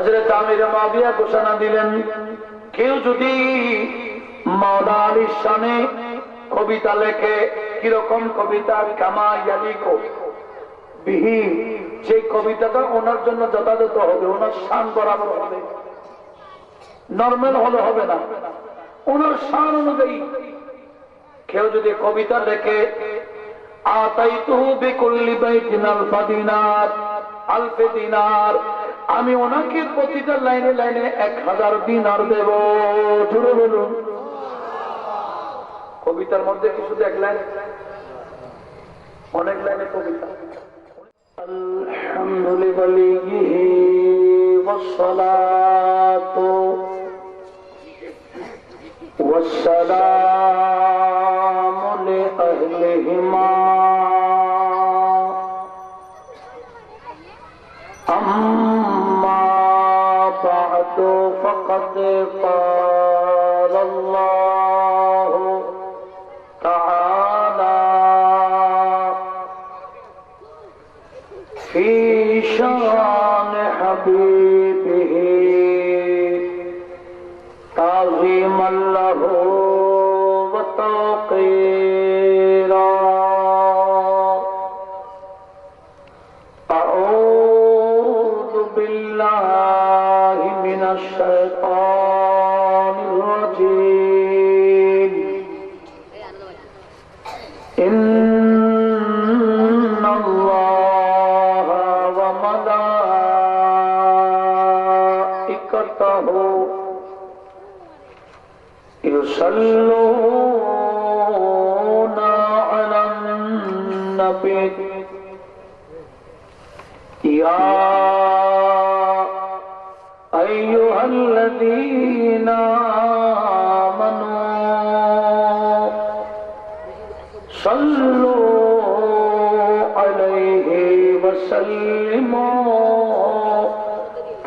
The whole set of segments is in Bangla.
হযরত আমির মুআবিয়া ঘোষণা দিলেন, কেউ যদি মাওলা আলীর শানে কবিতা লেখে, কিরকম কবিতা, কামা ইয়ালিকু বিহি, যে কবিতাটা ওনার জন্য যথাযথ হবে, ওনার শান বরাবর হবে, নরমাল হলে হবে না, ওনার শান অনুযায়ী কেউ যদি কবিতা লেখে, আতাইতুহু বিকুল্লি বাইতিন আলফা দিনার, আলফে দিনার, আমি ওনাকে প্রতিটা লাইনে লাইনে 1000 দিনার দেব। জুড়ে বলুন। কবিতার মধ্যে কি শুধু এক লাইন? অনেক লাইনে কবিতা। আলহামদুলিল্লাহি ওয়াসসালাতু ওয়াসসালামু লিআহলিহিমা أما بعد فقد قال الله تعالى في شان حبيبه تعظيما له وتوقيرا بالله من الشيطان الرجيم إن الله وملائكته يصلون على النبي يا أيها الذين آمنوا صلوا عليه وسلموا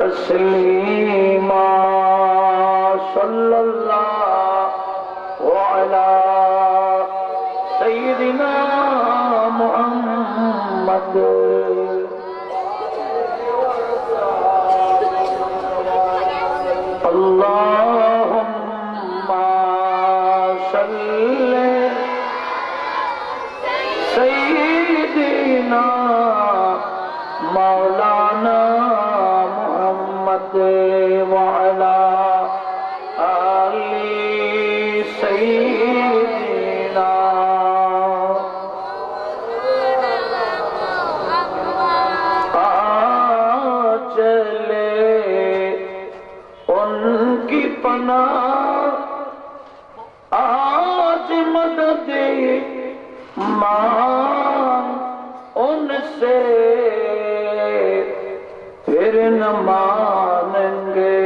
تسليما صلى الله على سيدنا محمد اللهم صل سيدنا مولانا محمد وعلى آل سيدنا आज मदद मांग उनसे, फिर न मानेंगे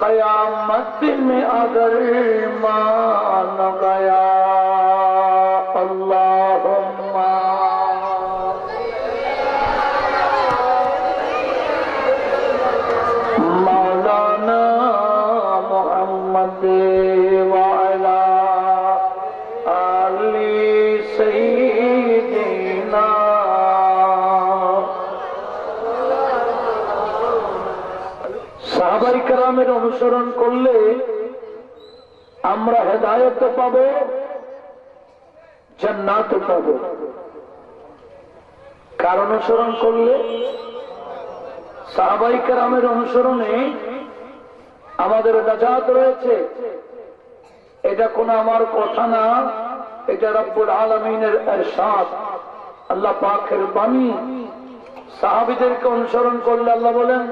कयामत में अगर मान गया। अल्लाहुम्मा मौलाना मोहम्मद वाला आली सय्यिदना। সাহাবায়ে কেরামের অনুসরণ করলে আমরা হেদায়েত পাবো, জান্নাত পাবো। কার অনুসরণ করলে? সাহাবায়ে কেরামের অনুসরণে আমাদের নাজাত রয়েছে। এটা কোন আমার কথা না, এটা রব্বুল আলামিনের ইরশাদ, আল্লাহ পাকের বাণী। সাহাবীদেরকে অনুসরণ করলে আল্লাহ বলেন,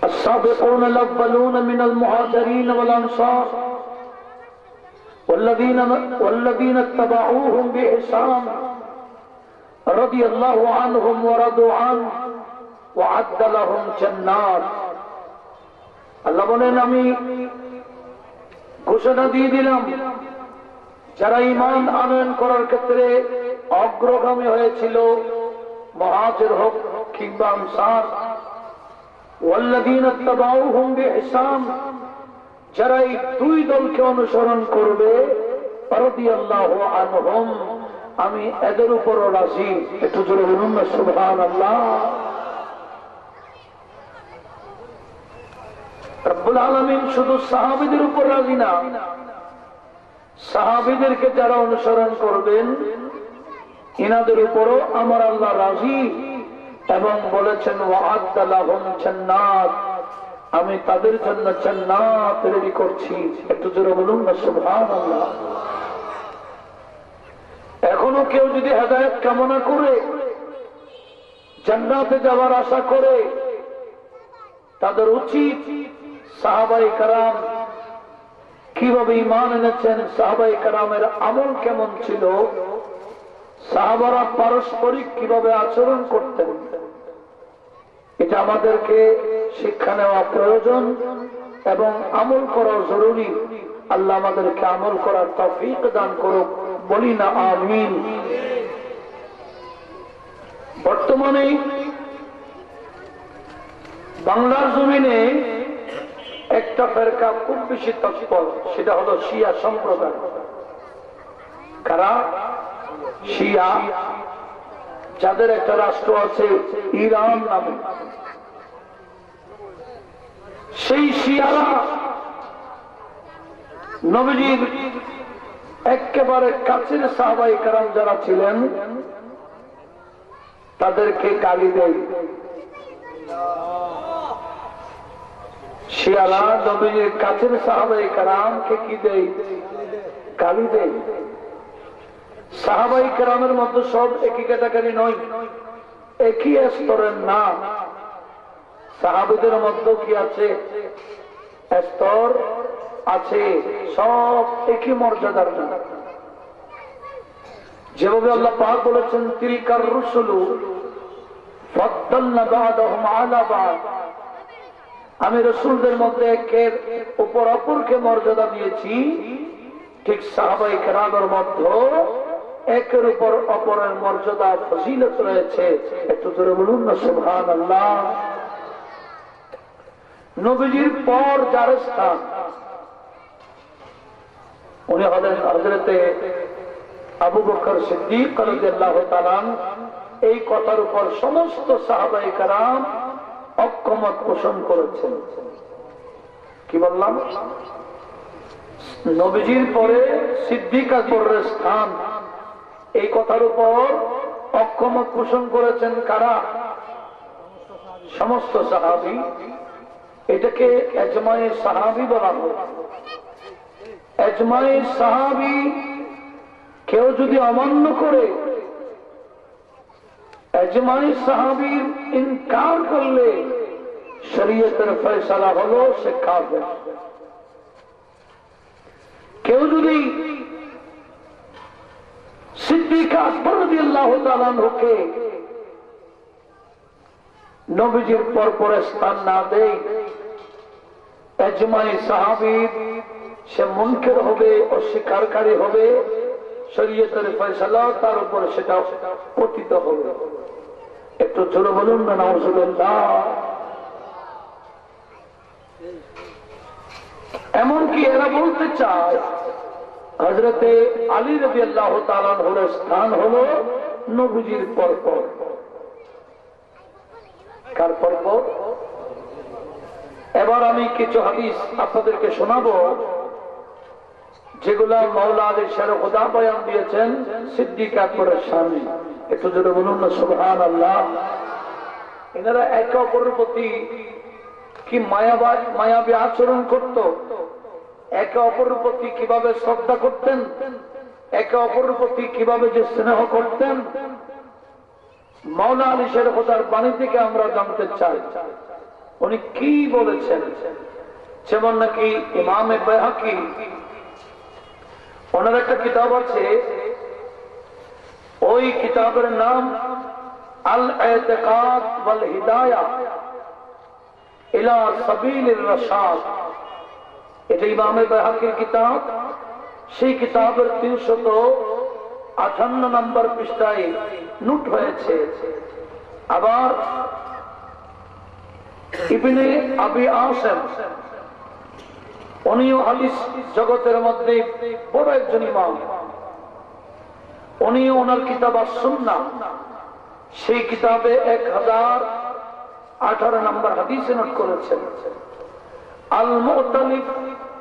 السابقون الأولون من المهاجرين والأنصار والذين اتبعوهم بإحسان رضي الله عنهم ورضوا عنه وأعد لهم جنات। আল্লাহ বলেন, আমি ঘোষণা দিয়ে দিলাম যারা ঈমান আনয়ন করার ক্ষেত্রে অগ্রগামী হয়েছিল, মুহাজির হোক কিংবা আনসার, ওয়াল্লাযীনা ইত্তাবাউহুম বিইহসান, যারা এই দুই দলকে অনুসরণ করবে, রাদিয়াল্লাহু আনহুম, আমি এদের উপরও রাজি। একটু জোরে বলুন না সুবহানাল্লাহ। রব্বুল আলামিন শুধু সাহাবীদের উপর রাজি না, সাহাবীদেরকে যারা অনুসরণ করবেন ইনাদের উপরও আমার আল্লাহ রাজি, এবং বলেছেন ওয়া'আদ্দা লাহুম জান্নাত, আমি তাদের জন্য জান্নাত তৈরি করছি। একটু জোরে বলুন না সুবহানাল্লাহ। এখনো কেউ যদি হেদায়েত কামনা করে, জান্নাতে যাওয়ার আশা করে, তাদের উচিত সাহাবায়ে কেরাম কিভাবে ঈমান এনেছেন, সাহাবায়ে কেরামের আমল কেমন ছিল, সাহাবারা পারস্পরিক কিভাবে আচরণ করতেন, এটা আমাদেরকে শিক্ষা নেওয়া প্রয়োজন এবং আমল করা জরুরি। আল্লাহ আমাদেরকে আমল করার তৌফিক দান করুক, বলি না আমিন। বর্তমানে বাংলার জমিনে একটা ফেরকা খুব বেশি তৎপর, সেটা হলো শিয়া সম্প্রদায়। কারা? শিয়া, যাদের একটা রাষ্ট্র আছে ইরান নামে। সেই শিয়ারা নবীজির একেবারে কাছের সাহাবায়ে কেরাম যারা ছিলেন তাদেরকে গালি দেয়। শিয়ারা নবীজির কাছের সাহাবায়ে কেরামকে কি দেয়? গালি দেয়। সাহাবায়ে কেরামের মধ্যে সব একই ক্যাটাগরি নয়, একই স্তরের না। সাহাবীদের মধ্যে কি আছে? স্তর আছে, সব একই মর্যাদার না। যেভাবে আল্লাহ পাক বলেছেন তিলকার রুসুলু ফাদ্দালনা বা'দাহুম আলা বা'দ, আমি রাসূলদের মধ্যে একের উপর অপরকে মর্যাদা দিয়েছি, ঠিক সাহাবায়ে কেরামের মধ্যে একের উপর অপরের মর্যাদা ফজিলত রয়েছে। একটু জোরে বলুন না সুবহানাল্লাহ। নবীজির পর যার স্থান, উনি হলেন হযরতে আবু বকর সিদ্দিক রাদিয়াল্লাহু তাআলা। এই কথার উপর সমস্ত সাহাবায়ে কেরাম ঐকমত পোষণ করেছেন। কি বললাম? নবীজির পরে সিদ্দিক আকবরের স্থান, এই কথার উপর ঐকমত পোষণ করেছেন কারা? সমস্ত সাহাবী। এটাকে ইজমায়ে সাহাবী বলা হয়। ইজমায়ে সাহাবী কেউ যদি অমান্য করে, ইজমায়ে সাহাবীর ইনকার করলে শরীয়তের ফয়সালা হলো সে কাফের। কেউ যদি সিদ্দিক আকবর রাদিয়াল্লাহু তাআলা আনহুকে নবীজির পর স্থান না দেয়, ইজমায়ে সাহাবীর সে মুনকির হবে, অস্বীকারী হবে, শরীয়তের ফয়সালা তার উপর সেটা পতিত হবে। একটু জোরে বলুন না নাউজুবিল্লাহ। এমনকি এরা বলতে চায় হযরতে আলী রাদিয়াল্লাহু তাআলা আনহুর স্থান হলো নবীজির পর। কার পর? এবার আমি কিছু হাদিস আপনাদেরকে শোনাবো যেগুলা মাওলা আলী শের খুদা বয়ান দিয়েছেন সিদ্দিক আকবরের সামনে। একটু জোরে বলুন না সুবহানাল্লাহ। এনারা একে অপরের প্রতি কি মায়াবী আচরণ করত, একে অপরের প্রতি কিভাবে শ্রদ্ধা করতেন, একে অপরের প্রতি কিভাবে যে স্নেহ করতেন, মাওলা আলী শের খুদার বাণী থেকে আমরা জানতে চাই উনি কি বলেছেন। যেমন নাকি ইমামে বাইহাকি, ওনার একটা কিতাব আছে, ওই কিতাবের নাম আল ইতিকাদ ওয়াল হিদায়া ইলা সাবিলির রাশাদ। এটা ইমামে বাইহাকির কিতাব। সেই কিতাবের 358 নম্বর পৃষ্ঠায় নোট হয়েছে। আবার ইবনে আবি আসিম, উনিও হাদিস জগতের মধ্যে বড় একজন ইমাম, উনিও ওনার কিতাব আস-সুন্নাহ, সেই কিতাবে 1018 নম্বর হাদিসে নোট করেছেন। আল মুখতালিফ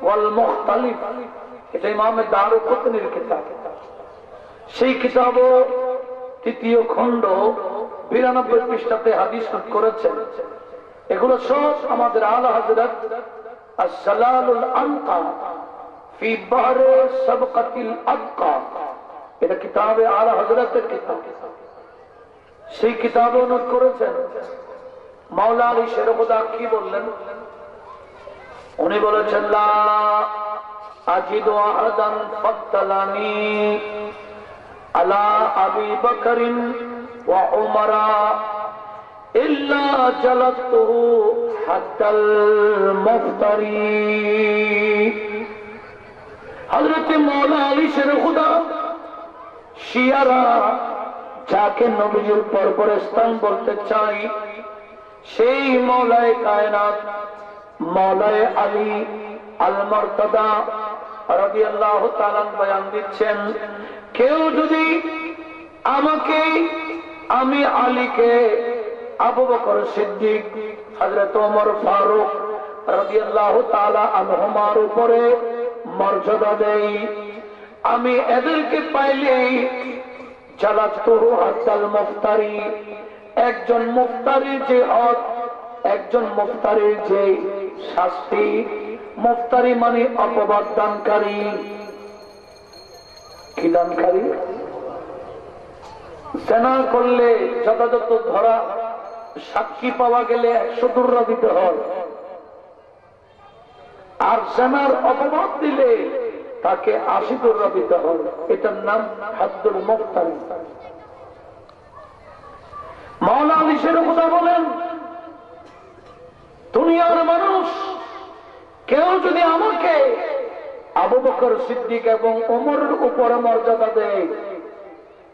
ওয়াল মুখতালিফ, এটা ইমাম দারুকুতনির কিতাব। সেই কিতাবও তৃতীয় খণ্ড 92 পৃষ্ঠাতে হাদিস করেছেন। এগুলো সব আমাদের আলা হযরত আস-সালালুল আনকা ফি বাহরে সাবকাতিল আক্কা, এটা কিতাবে আলা হযরতের কিতাব। সেই কিতাবে নোট করেছেন মাওলা আলী শের খুদা কি বললেন। উনি বলেছেন লা আজিদু আহাদান ফাত্তালানি আলা আবি বকরিন ওয়া উমারা ইল্লা জালাতুহু হাত্তাল মুফতারি। হযরত মাওলা আলী শের খুদা শিয়ারা যাকে নবীজির পরপর স্থান বলতে চাই, সেই মৌলায়ে কায়নাত মৌলায়ে আলী আল মুরতাদা রাদিয়াল্লাহু তাআলা বয়ান দিচ্ছেন, কেউ যদি আমাকে, আমি আলীকে আবু বকর সিদ্দিক, হযরত ওমর ফারুক রাদিয়াল্লাহু তাআলা আনহুমার উপরে মর্যাদা দেই, আমি এদেরকে পাইলেই জালাতুহু হাত্তাল মুফতারি, একজন মুফতারির যে হক, একজন মুফতারির যে শাস্তি, মুফতারি মানে অপবাদ দানকারী, কি দানকারী? জেনা করলে যথাযথ ধরা, সাক্ষী পাওয়া গেলে 100 দুর্রা দিতে হয়, আর জেনার অপবাদ দিলে তাকে 80 দুর্রা দিতে হয়। এটার নাম হাদ্দুল মুফতারি। মাওলা আলী শের খুদা বলেন, দুনিয়ার মানুষ কেউ যদি আমাকে আবু বকর সিদ্দিক এবং ওমরের উপরে মর্যাদা দেয়,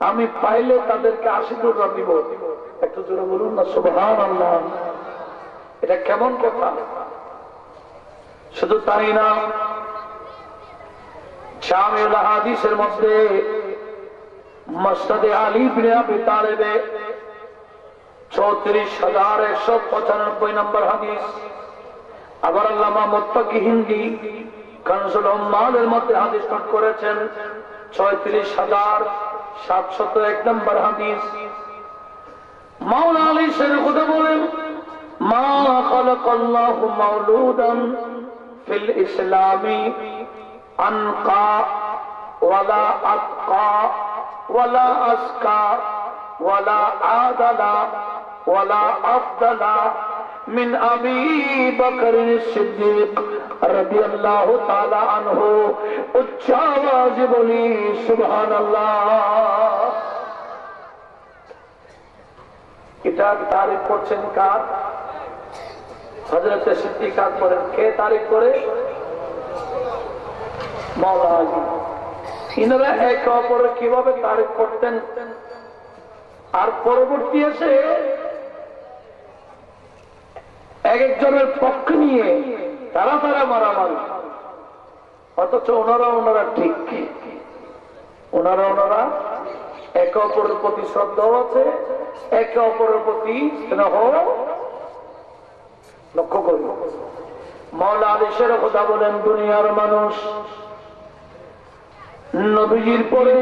আমি পাইলে তাদেরকে 80 দুর্রা দিব। একটু জোরে বলুন না সুবহানাল্লাহ। এটা কেমন কথা? শুধু তাই না, জামিউল হাদিসের মধ্যে মুসনাদে আলী ইবনে আবি তালেবে 34,195 নম্বর হাদিস। আবার আল্লামা মুত্তাকি হিন্দি কানজুল উম্মালের মধ্যে হাদিস নোট করেছেন 36,701 নম্বর হাদিস। মাওলা আলী শের খুদা বলেন, মা খালাকাল্লাহু মাওলুদান ফিল ইসলামি আনকা ওয়ালা আতকা ওয়ালা আসকা ওয়ালা আদালা ওয়ালা আফদালা মিন আবি বকর সিদ্দিক রাদিয়াল্লাহু তাআলা আনহু। উচ্চ আওয়াজে বলি সুবহানাল্লাহ। এটা তারিফ করছেন কার? হযরত সিদ্দিক আকবরের। কে তারিফ করে? মাওলা আলী। ইনারা একে অপরের কিভাবে তারিফ করতেন, আর পরবর্তী এসে এক একজনের পক্ষ নিয়ে তারা মারামারি, অথচ ওনারা ঠিক, ওনারা একে অপরের প্রতি শ্রদ্ধাও আছে, একে অপরের প্রতি স্নেহ লক্ষ্য করি। মাওলা আলী শের খুদা বলেন, দুনিয়ার মানুষ নবীজির পরে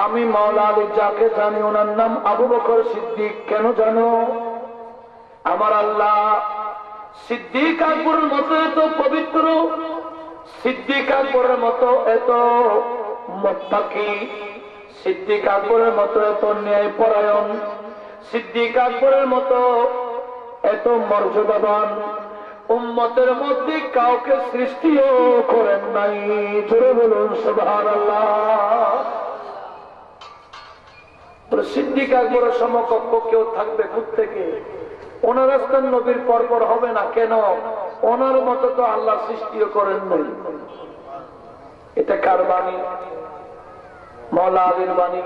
আমি মাওলা আলী যাকে জানি ওনার নাম আবু বকর সিদ্দিক। কেন জানো? আমার আল্লাহ সিদ্দিক আকবরের মতো এত পবিত্র, সিদ্দিক আকবরের মতো এত মুত্তাকি, সিদ্দিক আকবরের মতো এত ন্যায় পরায়ণ, সিদ্দিক আকবরের মতো এত মর্যাদাবান উম্মতের মধ্যে কাউকে সৃষ্টিও করেন নাই। জোরে বলুন সুবহানাল্লাহ। সিদ্দিক আকবরের সমকক্ষ কেউ থাকবে কোত্থেকে? ওনার স্থান নবীর পরপর হবে না কেন? ওনার মতো তো আল্লাহ সৃষ্টিও করেন নাই। এটা কার বাণী? মাওলা আলীর বাণী।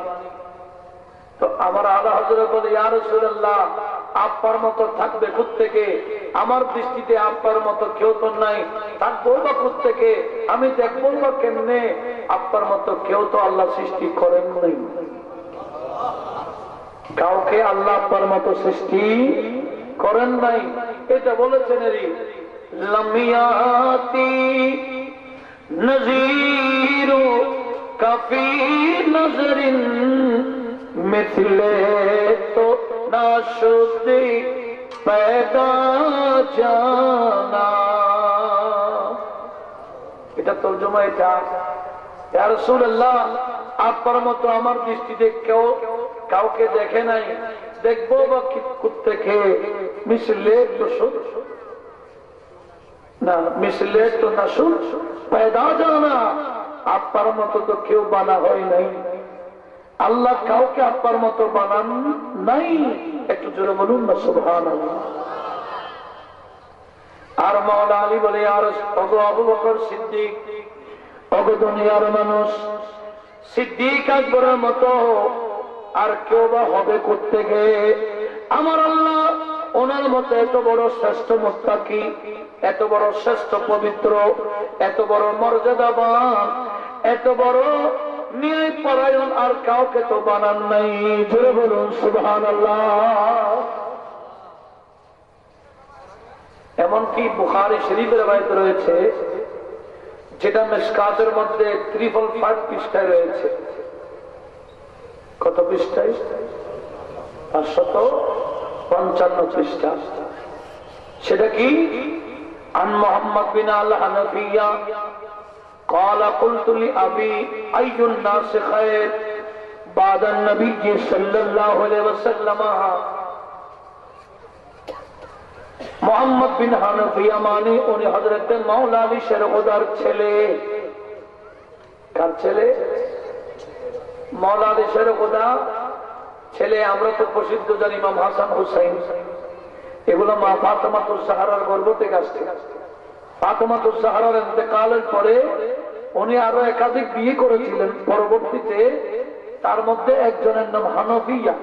তো আমার আলা হযরত বলে, ইয়া রাসূলুল্লাহ, আপনার মতো থাকবে কোত্থেকে? আমার দৃষ্টিতে আপনার মতো কেউ তো নাই, থাকবো বা কোত্থেকে? আমি দেখবো না কেমনে? আপনার মতো কেউ তো আল্লাহ সৃষ্টি করেন নাই। কাউকে আল্লাহ আপনার মতো সৃষ্টি করেন নাই, এটা বলেছেন। লমিয়াতি নজীরু কাফি নজরিন মিথলে তো না শুদ্ধি पैदा जाना। এটা তরজমা। এটা ইয়া রাসূলুল্লাহ, আপনার মতো আমার দৃষ্টিতে কেউ কাউকে দেখে নাই, দেখবো বা থেকে মিশলে তো না, মিশলে তো না শুন पैदा जाना। আপনার মতো তো কেউ বানা হয় নাই, আল্লাহ কাউকে আপনার মতো বানান নাই। একটু জোরে বলুন না সুবহানাল্লাহ। আর মাওলা আলী বলে, আর ওগো আবু বকর সিদ্দিক, ওগো দুনিয়ার মানুষ, সিদ্দিক আকবরের মতো আর কেউ বা হবে কোত্থেকে? আমার আল্লাহ ওনার মতো এত বড় শ্রেষ্ঠ মুত্তাকি, এত বড় শ্রেষ্ঠ পবিত্র, এত বড় মর্যাদাবান, এত বড় ন্যায় পরায়ণ আর কাউকে তো বানান নাই। জোরে বলুন সুবহানাল্লাহ। এমনকি বুখারী শরীফের রওয়ায়াত রয়েছে, যেটা মিশকাতের মধ্যে 355 পৃষ্ঠায় রয়েছে। কত পৃষ্ঠায়? 555 পৃষ্ঠা। সেটা কি? আন মুহাম্মদ বিন আল হানাফিয়া قال قلت لأبي أي الناس خير بعد النبي صلى الله عليه وسلم। মোহাম্মদ বিন হানাফিয়া মানে উনি হযরত মাওলা আলী শেরখুদার ছেলে। কার ছেলে? মাওলা আলী শেরখুদা ছেলে। আমরা তো প্রসিদ্ধ জানি ইমাম হাসান হুসাইন, এগুলো মা ফাতেমাতুজ জাহরার গর্ভ থেকে আসছে। ফাতেমাতুজ জাহরার ইন্তেকালের পরে উনি আরো একাধিক বিয়ে করেছিলেন। পরবর্তীতে তার মধ্যে একজনের নাম হানফিয়া,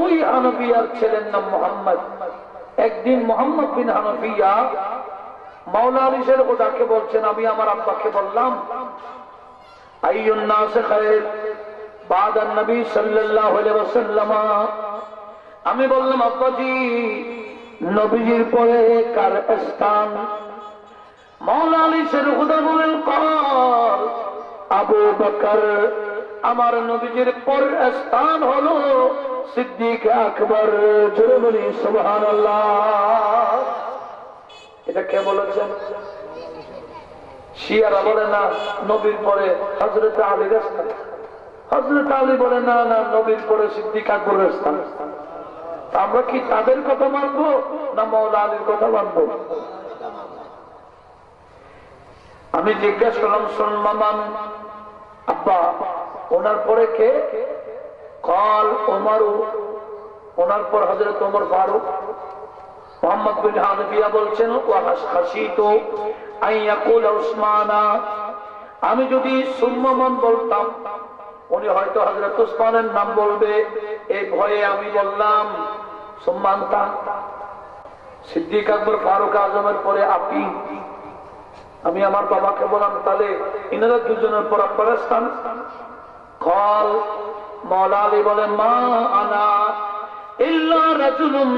ওই হানফিয়ার ছেলের নাম মোহাম্মদ। একদিন মোহাম্মদ বিন হানফিয়া মাওলা আলী শেরখুদাকে বলছেন, আমি আমার আব্বাকে বললাম, আইয়ুন নাস খায়র বাদা নবী সাল্লাল্লাহু আলাইহি ওয়াসাল্লাম। আমি বললাম, আব্বাজি, নবীজির পরে কার স্থান? মাওলা আলী শেরখুদা বলেন, কল আবু বকর। আমার নবীজির পরের স্থান হলো সিদ্দিক আকবর। জোরে বলি সুবহানাল্লাহ। এটা কে বলেছেন? শিয়ারা বলে না, নবীর পরে হযরত আলীর স্থান। হযরত আলী বলে না, না, নবীর পরে সিদ্দিক আকবরের স্থান। আমরা কি তাদের কথা মানবো না মাওলা আলীর কথা মানবো? আমি জিজ্ঞাসা করলাম, সম্মান আব্বা, ওনার পরে কে? কল ওমরু। ওনার পর হযরত ওমর ফারুক। মোহাম্মদ বিন হানফিয়া বলছেন, ওয়া খাশিতু আন ইয়াকুলা উসমানা। আমি যদি সুম্মান বলতাম, উনি হয়তো হযরত উসমানের নাম বলবে, এই ভয়ে আমি বললাম সুম্মানতা। সিদ্দিক আকবর ফারুক আজমের পরে আপনি। আমি আমার বাবাকে বললাম, তাহলে ইনারা দুজনের পর আপনার স্থান? কল মাওলা আলী বলেন, মা আনা ইল্লা রাজুলুম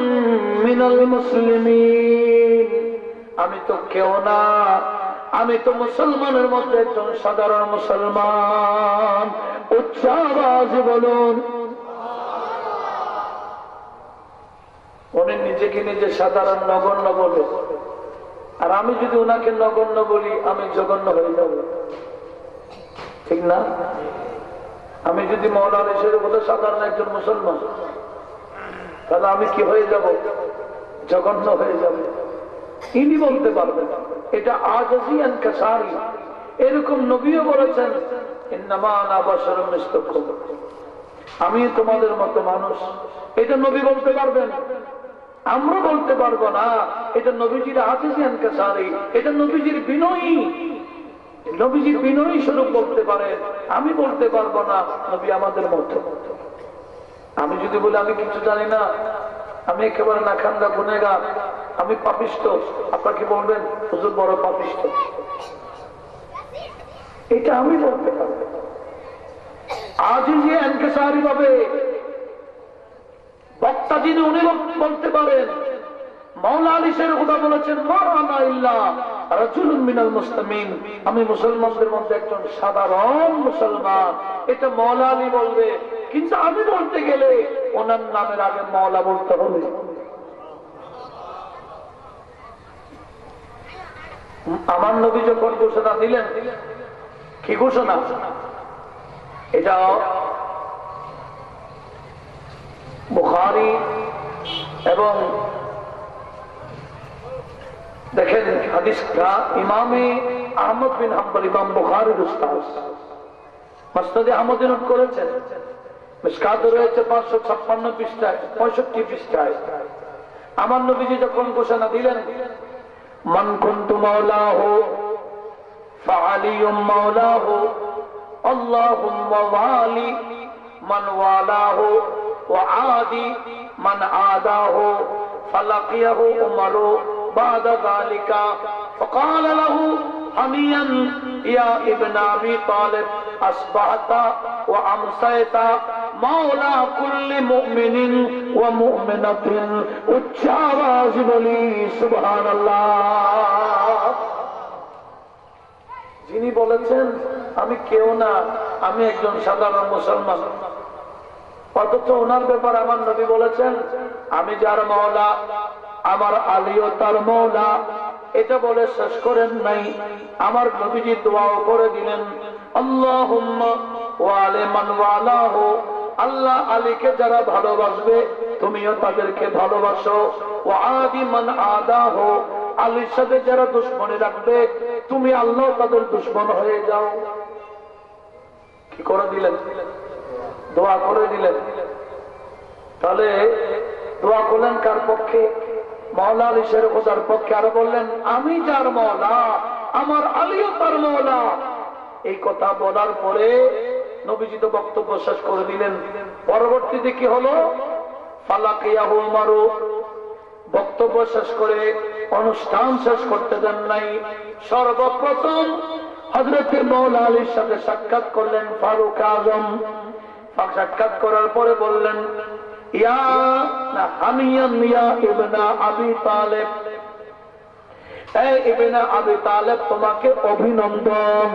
মিনাল মুসলিমিন। আমি তো কেউ না, আমি তো মুসলমানের মধ্যে একজন সাধারণ মুসলমান। উচ্চ আওয়াজে বলুন। উনি নিজেকে নিজে সাধারণ নগণ্য বলে, আর আমি যদি ওনাকে নগণ্য বলি, আমি জঘন্য হয়ে যাব, ঠিক না? আমি যদি মাওলা আলী শেরখুদা সাধারণ একজন মুসলমান, তাহলে আমি কি হয়ে যাব? জঘন্য হয়ে যাব। ইনি বলতে পারবেন এটা আজাজি ইনকিসারি। এরকম নবীও বলেছেন, ইন্নামা আনা বাশারুম মিসলুকুম, আমি তোমাদের মতো মানুষ। এটা নবী বলতে পারবেন, আমরা বলতে পারবো না। এটা নবীজির আজাজি ইনকিসারি, এটা নবীজির বিনয়ী, নবীজির বিনয়ী স্বরূপ বলতে পারেন। আমি বলতে পারবো না, নবী আমাদের মতো। আমি যদি বলি আমি কিছু জানি না, আমি একেবারে নাখান্দা গুনেগার, আমি পাপিষ্ঠ, আপনারা কি বলবেন হুজুর বড় পাপিষ্ঠ? এটা আমি বলতে পারবো। আজিজি ইনকিসারি ভাবে বক্তা যিনি, উনি বলতে পারেন মাওলা আলী শের খোদা বলেছেন মা আনা ইল্লা রাজুলুন মিনাল মুসলিমিন, আমি মুসলমানদের মধ্যে একজন সাধারণ মুসলমান। এটা মাওলা আলী বলবে, কিন্তু আমি বলতে গেলে ওনার নামের আগে মাওলা বলতে হবে। আমার নবী যখন ঘোষণা দিলেন, কি ঘোষণা? এটা বুখারী এবং দেখেন হাদিসটা ইমামে আহমদ বিন হাম্বল, ইমাম বুখারীর উস্তাদ মুসনাদে আহমদে নোট করেছেন। মিশকাতে রয়েছে 556 পৃষ্ঠায়, 65 পৃষ্ঠায়। আমার নবীজি যখন ঘোষণা দিলেন মান কুনতু মাওলাহু ফাআলিয়ুম মাওলাহু আল্লাহুম্মা ওয়ালি মান ওয়ালাহু ওয়া আদি মান আদাহু ফালাকিয়াহু উমরু بعد ذلك فقال له حميا يا ابن ابي طالب اصبحت وامسيت مولى كل مؤمن ومؤمنة উচ্চ আওয়াজ বলি সুবহানাল্লাহ। যিনি বলেছেন আমি কেউ না, আমি একজন সাধারণ মুসলমান, অথচ ওনার ব্যাপারে আমার নবী বলেছেন আমি যার মাওলা আমার আলীও তার মাওলা। এটা বলে শেষ করেন নাই, আমার নবীজি দোয়াও করে দিলেন আল্লাহুম্মা ওয়ালি মান ওয়ালাহু, আল্লাহ আলীকে যারা ভালোবাসবে তুমিও তাদেরকে ভালোবাসো। ওয়া আদি মান আদাহু, আলীর সাথে যারা দুশমনি রাখবে তুমি আল্লাহ তাদের দুশমন হয়ে যাও। কি করে দিলেন? দোয়া করে দিলেন। তাহলে দোয়া করলেন কার পক্ষে? মাওলা আলী শের খোদার পক্ষে। আরো বললেন আমি যার মাওলা আমার আলীও তার মাওলা। এই কথা বলার পরে নবীজি তো বক্তব্য শেষ করে দিলেন। পরবর্তীতে কি হলো? ফালাকিয়াহু উমরু, বক্তব্য শেষ করে অনুষ্ঠান শেষ করতে দেন নাই, সর্বপ্রথম হযরত মাওলা আলীর সাথে সাক্ষাৎ করলেন ফারুক আজম। সাক্ষাৎ করার পরে বললেন ইয়া হামিয়ান ইয়া ইবনা আবি তালেব, এই ইবনা আবি তালেব তোমাকে অভিনন্দন।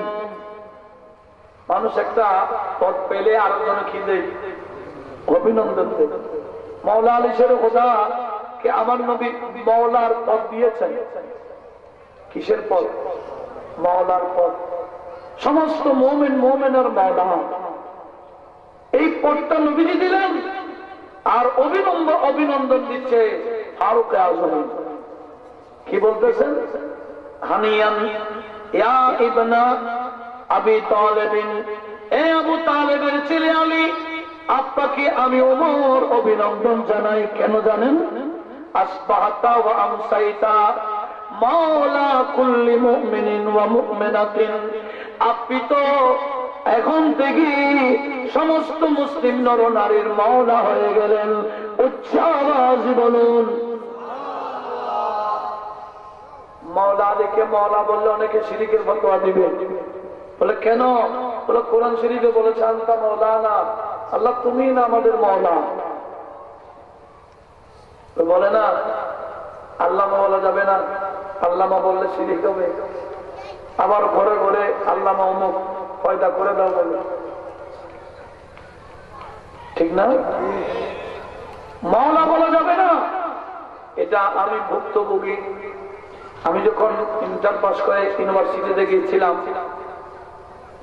মানুষ একটা পদ পেলে আরেকজন কি দেয়? অভিনন্দন দেয়। মাওলা আলী শের খোদা কে আমার নবী মাওলার পদ দিয়েছেন। কিসের পদ? মাওলার পদ। সমস্ত মুমিন মুমিনের মাওলা, এই পদটা নবীজি দিলেন। আর অভিনন্দন দিচ্ছে ফারুক আজম। কি বলতেছেন? হানিয়ান ইয়া ইবনা আবি তালেবিন, এ আবু তালেবের ছেলে আলী, আপনাকে আমি ওমর অভিনন্দন জানাই। কেন জানেন? আসবাহতা ওয়া আমসাইতা মাওলা কুল্লি মুমিনিন ওয়া মুমিনাতিন, আপনি তো এখন থেকে সমস্ত মুসলিম নর নারীর মাওলা হয়ে গেলেন। উচ্চ আওয়াজ বলুন। মাওলা আলীকে মাওলা বললে অনেকে শিরকের ফতোয়া দিবে। বলে কেন? বলে কোরআন শরীফে বলেছে আনতা মাওলানা, আল্লাহ তুমি না আমাদের মাওলা। বলে না আল্লামা বলা যাবে না, আল্লামা বললে শিরিক হবে। আবার ঘরে ঘরে আল্লামা অমুক পয়দা করে দাও বলে, ঠিক না? মাওলা বলা যাবে না। এটা আমি ভুক্তভোগী। আমি যখন ইন্টার পাস করে ইউনিভার্সিটিতে গিয়েছিলাম,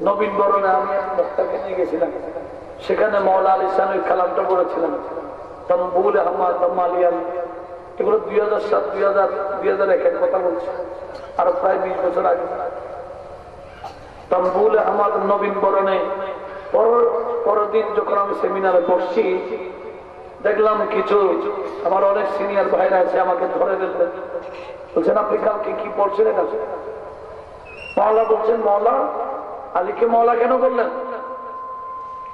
নবীন বরণে আমি মুক্তাকে নিয়ে গেছিলাম। সেখানে মাওলা আলী সাহেবের কালামটা পড়েছিলাম, তম্বুল আহমদ মালিয়ান। এগুলো 2007 2001 কথা বলছে, আরো প্রায় 20 বছর আগে। তম্বুল আহমদ নবীন বরণে পরের দিন যখন আমি সেমিনারে বসছি, দেখলাম কিছু আমার অনেক সিনিয়র ভাইরা আছে, আমাকে ধরে দিলেন, বলছেন আপনি কালকে কি পড়ছিলেন? মাওলা বলছেন মাওলা আলীকে মাওলা কেন বললেন?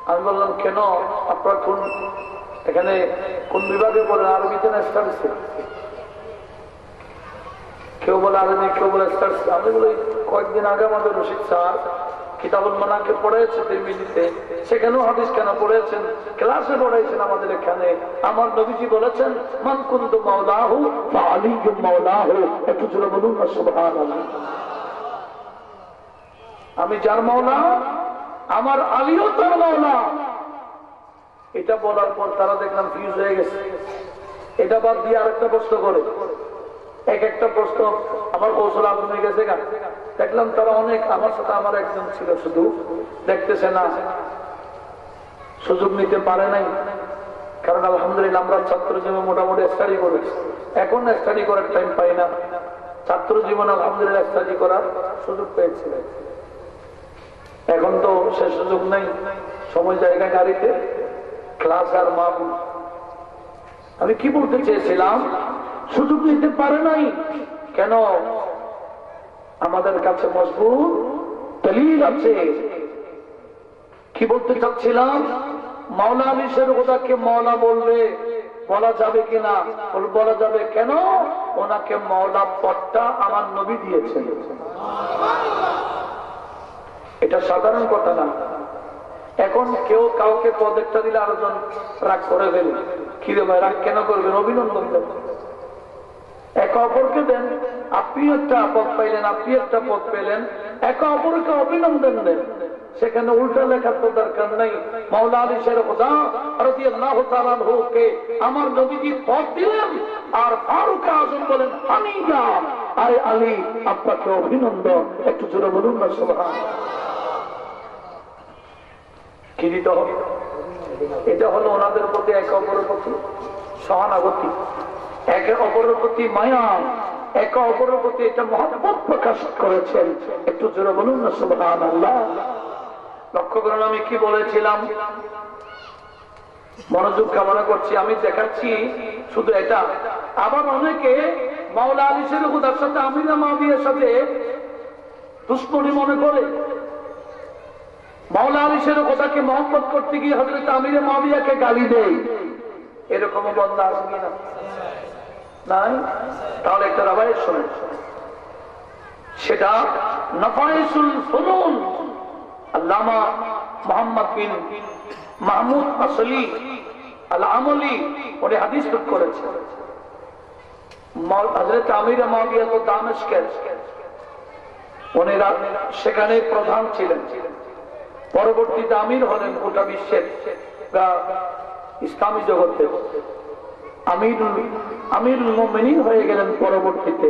আমি বললাম কেন, আপনার কোন এখানে কোন বিভাগে পড়েন? আরবিতে না স্টাডিজে? কেউ বলে আরবি, কেউ বলে স্টাডিজ। আমি বলি কয়েকদিন আগে আমাদের রশিদ স্যার কিতাবুল মানাকিব পড়েছে তিরমিজিতে, সেখানেও হাদিস কেন পড়েছেন, ক্লাসে পড়াইছেন আমাদের এখানে। আমার নবীজি বলেছেন মান কুনতু মাওলাহু ফাআলিয়্যু মাওলাহু। একটু জোরে বলুন না সুবহানাল্লাহ। আমি যার মাওলা আমার আলীও তার মাওলা। এটা বলার পর তারা দেখলাম ফিউজ হয়ে গেছে। এটা বাদ দিয়ে আরেকটা প্রশ্ন করে, এক একটা প্রশ্ন আমার কৌশল আজমে গেছে। দেখলাম তারা অনেক, আমার সাথে আমার একজন ছিল শুধু দেখতেছে না, সুযোগ নিতে পারে নাই। কারণ আলহামদুলিল্লাহ আমরা ছাত্র জীবনে মোটামুটি স্টাডি করেছি, এখন স্টাডি করার টাইম পাই না। ছাত্র জীবন আলহামদুলিল্লাহ স্টাডি করার সুযোগ পেয়েছিলেন, এখন তো সে সুযোগ নেই। সময় জায়গা গাড়িতে ক্লাস আর মা। আমি কি বলতে চেয়েছিলাম, সুযোগ নিতে পারে নাই কেন? আমাদের কাছে মজবুত দলিল আছে। কি বলতে চাচ্ছিলাম, মাওলা আলী শেরখুদাকে মাওলা বলবে, বলা যাবে কিনা? বলা যাবে। কেন? ওনাকে মাওলা পদটা আমার নবী দিয়েছেন। এটা সাধারণ কথা না। এখন কেউ কাউকে পদ একটা দিলে আরেকজন রাগ করে ফেলবে। কি রে ভাই রাগ কেন করবেন? অভিনন্দন দেন, একে অপরকে দেন। আপনি একটা পদ পাইলেন, আপনি একটা পদ পেলেন, একে অপরকে অভিনন্দন দেন। সেখানে উল্টা লেখার তো দরকার নাই। মাওলা আলী শেরখুদা রাদিয়াল্লাহু তাআলা আনহুকে আমার নবীজি পদ দিলেন, আর ফারুক আযম বলেন হামিদা, আরে আলী আপনাকে অভিনন্দন। একটু জোরে বলুন না সুবহানাল্লাহ। কি দিতে হবে? এটা হলো ওনাদের প্রতি একে অপরের প্রতি সহানুভূতি, একে অপরের প্রতি মায়া, একে অপরের প্রতি এটা মহব্বত প্রকাশ করেছেন। একটু জোরে বলুন না সুবহানাল্লাহ। লক্ষ্য করুন আমি কি বলেছিলাম, মনোযোগ কামনা করছি। আমি দেখাচ্ছি শুধু এটা। আবার অনেকে মাওলা আলী শেরখুদার সাথে আমিনা মাবিয়ার সাথে দুশ্মনী মনে করে। মাওলা আলী শেরখুদাকে মহব্বত করতে গিয়ে হযরত আমিনা মাবিয়াকে গালি দেয়। এরকম বন্দা আছে কিনা? নাই? তাহলে একটা রাবায়েত শোনেন, সেটা নাফাইসুল ফুনুন আল্লামা মুহাম্মদ বিন মাহমুদ আসলি আল আমলি উনি হাদিস পাঠ করেছেন। হযরত আমির মাবিয়া তো দামেস্কের, উনি সেখানে প্রধান ছিলেন। পরবর্তীতে আমির হলেন গোটা বিশ্বের ইসলামী জগতে। আমিরুল মুমিনিন হয়ে গেলেন পরবর্তীতে।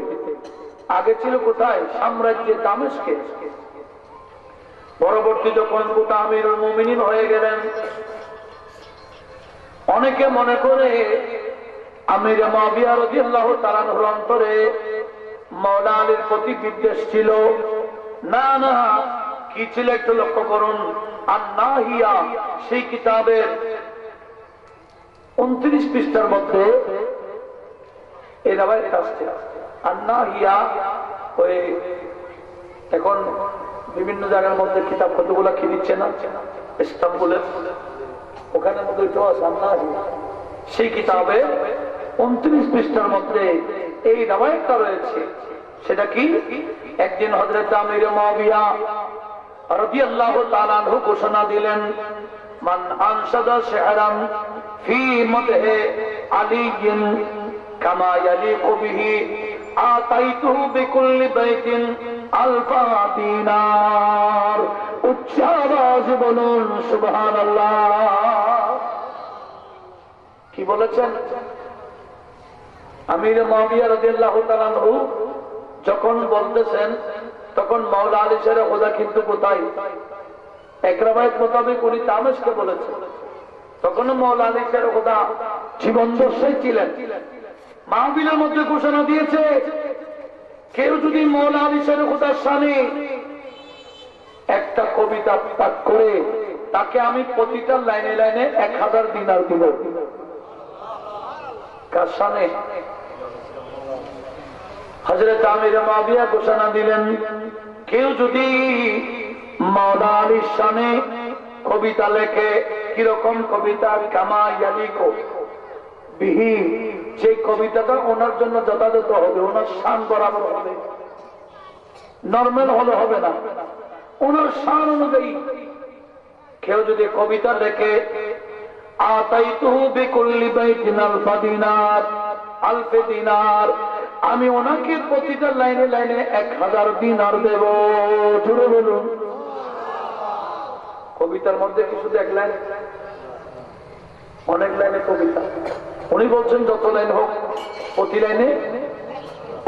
আগে ছিল কোথায়? সাম্রাজ্যে দামেস্কে। পরবর্তী যখন গোটা আমিরুল মুমিনিন হয়ে গেলেন, অনেকে মনে করে আমির মুআবিয়া রাদিয়াল্লাহু তাআলা আনহুর অন্তরে মাওলা আলীর প্রতি বিদ্বেষ ছিল। না না, কি ছিল একটু লক্ষ্য করুন। আন-নাহিয়া সেই কিতাবের 29 পৃষ্ঠার মধ্যে এই রাবায়েত আসছে। আন-নাহিয়া ওই এখন বিভিন্ন জায়গার মধ্যে কিতাব কতগুলা কি দিচ্ছে না, ইস্তাম্বুলের ওখানে মধ্যে আন-নাহিয়া সেই কিতাবে 29 পৃষ্ঠার মধ্যে এই রাবায়েতটা রয়েছে। সেটা কি? একদিন হযরত আমির মুআবিয়া রাদিয়াল্লাহু তাআলা আনহু ঘোষণা দিলেন, মান আনশাদা শি'রান ফি মাদহি আলিয়্যিন কামা ইয়ালিকু বিহি আতাইতুহু বিকুল্লি বাইতিন আলফা দিনার। উচ্চ আওয়াজে বলুন সুবহানাল্লাহ। কি বলেছেন? আমির মুআবিয়া রাদিয়াল্লাহু তাআলা আনহু যখন বলতেছেন, তখন মাওলা আলী শেরখুদা কিন্তু কোথায়? এক রাবায়েত মোতাবেক উনি দামেস্কে বলেছেন। তখন মাওলা আলী শেরখুদা জীবন দশায় ছিলেন। মাহফিলের মধ্যে ঘোষণা দিয়েছে, কেউ যদি মাওলা আলী শেরখুদার শানে একটা কবিতা পাঠ করে, তাকে আমি প্রতিটা লাইনে লাইনে 1000 দিনার দিব। কার শানে? হযরত আমির মুআবিয়া ঘোষণা দিলেন, কেউ যদি মাওলা আলীর শানে কবিতা লেখে, কিরকম কবিতা? কামা ইয়ালিকু বিহি, যে কবিতাটা ওনার জন্য যথাযথ হবে, ওনার শান বরাবর হবে, নরমাল হলে হবে না। ওনার শান অনুযায়ী কেউ যদি কবিতা লেখে আতাইতুহু বিকুল্লি বাইতিন আলফা দিনার, আলফে দিনার, আমি ওনাকে প্রতিটা লাইনে লাইনে 1000 দিনার দেব। জুড়ে বলুন। কবিতার মধ্যে কি শুধু এক লাইন? অনেক লাইনে কবিতা। উনি বলছেন যত লাইন হোক প্রতি লাইনে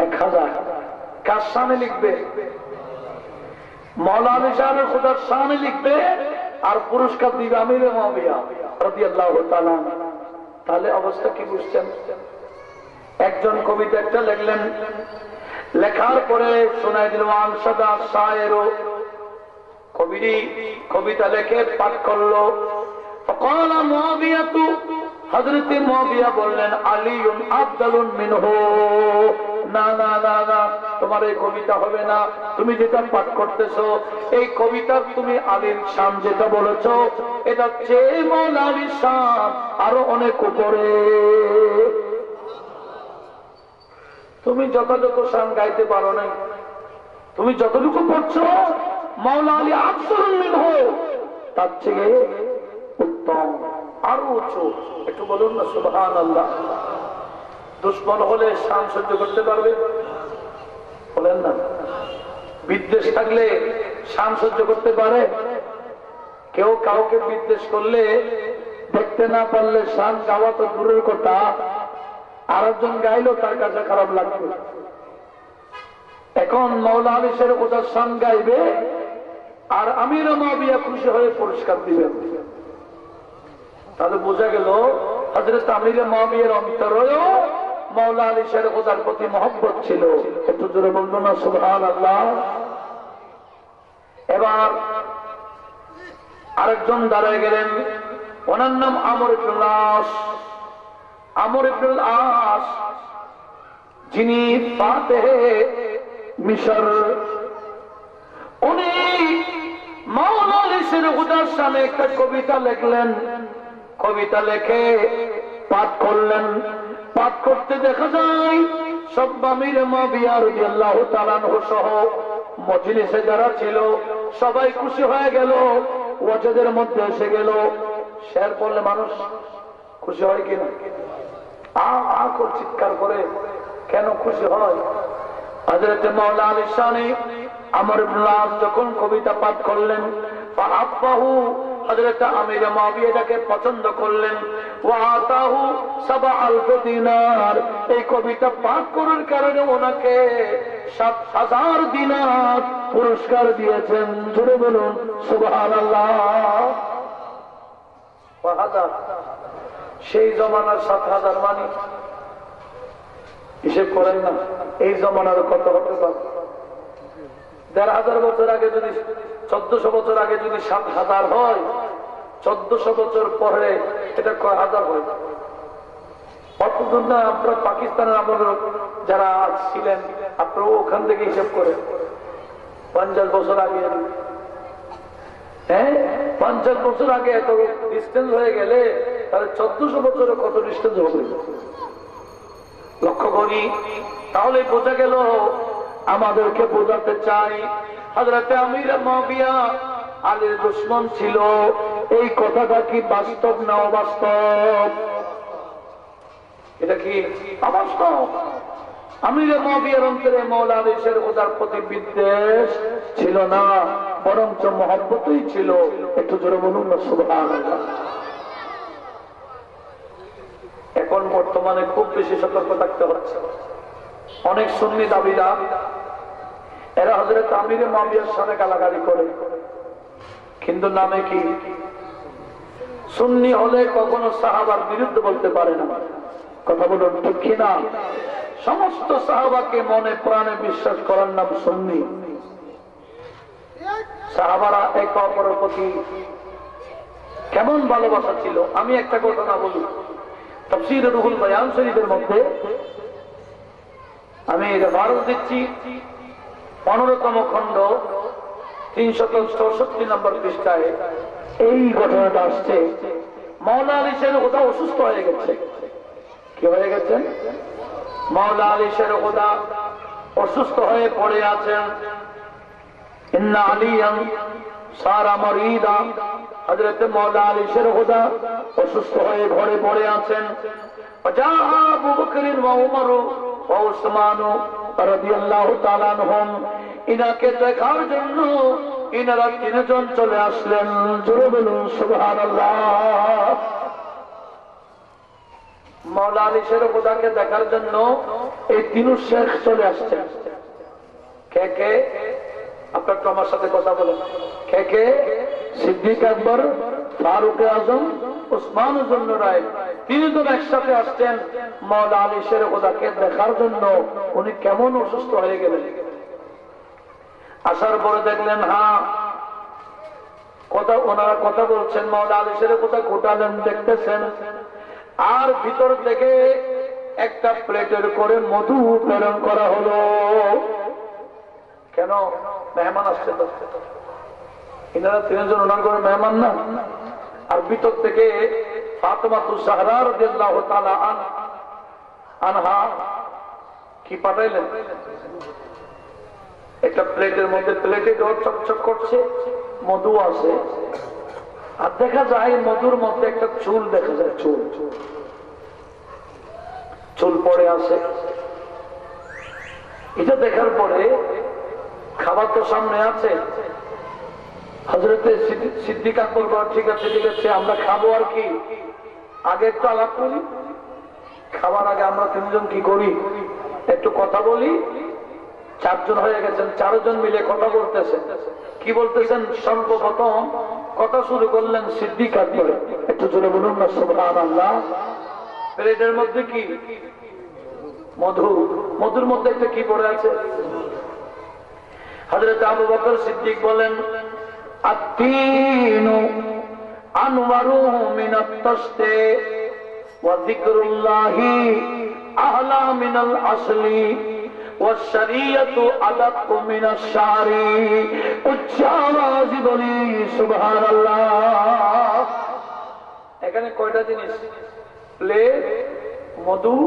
1000। কার শানে লিখবে? মাওলানা আলী সাহেবের খোদার শানে লিখবে, আর পুরস্কার দিবে আমির মুআবিয়া রাদিয়াল্লাহু তাআলা। তাহলে অবস্থা কি বুঝছেন? একজন কবিতা একটা লিখলেন, লেখার পরে শোনায় দিল আনসাদা শায়েরও, কবিরি কবিতা লেখে পাঠ করলো। فقال معاوية, হযরত মুআবিয়া বললেন আলীউন আফদালুন মিনহু, না না না না, তোমার এই কবিতা হবে না। তুমি যেটা পাঠ করতেছো এই কবিতার তুমি আলীর শান যেটা বলেছো এটা চেয়ে মাওলানা আলীর শান আরো অনেক উপরে। তুমি যথাযথ শান গাইতে পারো নাই, তুমি যতটুকু পড়ছো মাওলানা আলী আফদালুন মিনহু, তার থেকে উত্তম আরো উঁচু। একটু বলুন না সুবহানাল্লাহ। দুশ্মন হলে শান সহ্য করতে পারবে? বলেন না। বিদ্বেষ থাকলে শান সহ্য করতে পারে? কেউ কাউকে বিদ্বেষ করলে দেখতে না পারলে শান গাওয়া তো দূরের কথা, আরেকজন গাইলো তার কাছে খারাপ লাগবে। এখন মাওলানা আলী শের ওটার শান গাইবে আর আমির মুআবিয়া খুশি হয়ে পুরস্কার দিবেন। তাহলে বোঝা গেল হযরত আমির মুআবিয়ার অন্তরেও মাওলানা আলী শের খোদার প্রতি মহব্বত ছিল। একটু জোরে বলুন না সুবহানাল্লাহ। এবার আরেকজন দাঁড়ায় গেলেন, ওনার নাম আমর ইবনুল আস। আমর ইবনুল আস যিনি ফাতেহে মিশর, উনি মাওলানা আলী শের খোদার শানে একটা কবিতা লিখলেন। কবিতা লেখে পাঠ করলেন। পাঠ করতে দেখা যায় সব আমির মুআবিয়া রাদিয়াল্লাহু তাআলা আনহু সহ মজলিসে যারা ছিল সবাই খুশি হয়ে গেল, ওয়াজেদের মধ্যে এসে গেল। শের পড়লে মানুষ খুশি হয় কিনা? আ করে চিৎকার করে কেন খুশি হয়? হযরত মাওলানা আলী শানে আমর ইবনুল আস যখন কবিতা পাঠ করলেন, ফাআফাহু, হযরত আমির মুআবিয়া এটাকে পছন্দ করলেন। ওয়া আতাহু 7000 দিনার, এই কবিতা পাঠ করার কারণে ওনাকে 7000 দিনার পুরস্কার দিয়েছেন। জোরে বলুন সুবহানাল্লাহ। সেই জমানার 7000 মানে হিসেব করেন না, এই জমানার কত হতে পারে? 1500 বছর আগে যদি 1400 বছর আগে যদি 7000 হয়, 1400 বছর পরে এটা কয় হাজার হয়? অতজন না আপনারা পাকিস্তানের আমল যারা ছিলেন আপনারা ওখান থেকে হিসাব করে 50 বছর আগে, হ্যাঁ 50 বছর আগে এত ডিস্টেন্স হয়ে গেলে তাহলে 1400 বছরে কত ডিস্টেন্স হবে লক্ষ্য করি। তাহলে বোঝা গেল, আমাদেরকে বোঝাতে চাই হযরত আমির মুআবিয়া আলীর দুশমন ছিল। এই কথাটা কি বাস্তব না অবাস্তব? এটা কি অবাস্তব? আমির মুআবিয়ার অন্তরে মাওলানা আলী শের খোদার প্রতি বিদ্বেষ ছিল না, বরঞ্চ মহব্বতই ছিল। একটু জোরে বলুন না সুবহানাল্লাহ। এখন বর্তমানে খুব বেশি সতর্ক থাকতে হচ্ছে। অনেক সুন্নি দাবিদার এরা হযরত আমির মুআবিয়ার সাথে গালাগালি করে, কিন্তু নামে কি সুন্নি হলে কখনো সাহাবার বিরুদ্ধে বলতে পারে না। কথা বলুন ঠিক কিনা? সমস্ত সাহাবাকে মনে প্রাণে বিশ্বাস করার নাম সুন্নি। সাহাবারা একে অপরের প্রতি কেমন ভালোবাসা ছিল। আমি একটা ঘটনা বলি, তাফসীর রুহুল বায়ান শরীফের মধ্যে আমি রেফারেন্স দিচ্ছি 15তম খণ্ড 364 নম্বর পৃষ্ঠায় এই ঘটনাটা আসছে। মাওলানা আলী শের খোদা অসুস্থ হয়ে গেছে। কি হয়ে গেছেন? মাওলানা আলী শের খোদা অসুস্থ হয়ে পড়ে আছেন। ইন্না আলিয়ান সারা মারিদা, হযরত মাওলা আলী শের খোদা অসুস্থ হয়ে ঘরে পড়ে আছেন। যা আবু বকর ওয়া উমর ওয়া উসমান রাদিয়াল্লাহু তাআলা আনহুম, ইনাকে দেখার জন্য ইনারা তিনজন চলে আসলেন। জোরে বলুন সুবহানাল্লাহ। মাওলা আলী শের খোদাকে দেখার জন্য এই তিন শেখ চলে আসছেন। কে কে? আপনার তো আমার সাথে কথা বলেন। কে কে? সিদ্দিক আকবর, ফারুক আজম, ওসমান জন্য রায়, তিনজন একসাথে আসছেন মাওলা আলী শের খোদাকে দেখার জন্য। উনি কেমন অসুস্থ হয়ে গেলেন। আসার পরে দেখলেন ওনারা কথা বলছেন। মাওলা আলী শের খোদা ঘোটালেন, দেখতেছেন। আর ভিতর থেকে একটা প্লেটের করে মধু প্রেরণ করা হলো। কেন? মেহমান আসছে তো, এনারা তিনজন ওনার ঘরে মেহমান না। আর ভিতর থেকে ফাতেমাতুজ জাহরা রাদিয়াল্লাহু তাআলা আনহা কি পাঠাইলেন? একটা প্লেটের মধ্যে, প্লেটে চকচক করছে, মধু আছে। আর দেখা যায় মধুর মধ্যে একটা চুল দেখা যায়, চুল চুল পড়ে আছে। এটা দেখার পরে খাবার তো সামনে আছে, হযরতে সিদ্দিক আকবর বলেন, ঠিক আছে ঠিক আছে, আমরা খাবো। আর কি আগে একটু আলাপ করি, খাবার আগে আমরা তিনজন কি করি, একটু কথা বলি। চারজন হয়ে গেছেন, চারজন মিলে কথা বলতেছেন। কি বলতেছেন? সর্বপ্রথম কথা শুরু করলেন সিদ্দিক আকবর। একটু জোরে বলুন না সুবহানাল্লাহ। প্লেটের মধ্যে কি? মধু। মধুর মধ্যে একটা কি পড়ে আছে? হযরত আবু বকর সিদ্দিক বলেন, আত-তিনু আনওয়ারু মিনাত তাশতি ওয়া যিকরুল্লাহি আহলা মিনাল আসলি ওয়া শরীয়তু আদাক্কু মিনাশ শারি। উচ্চ আওয়াজে বলি সুবহানাল্লাহ। এখানে কয়টা জিনিস? প্লেট, মধু,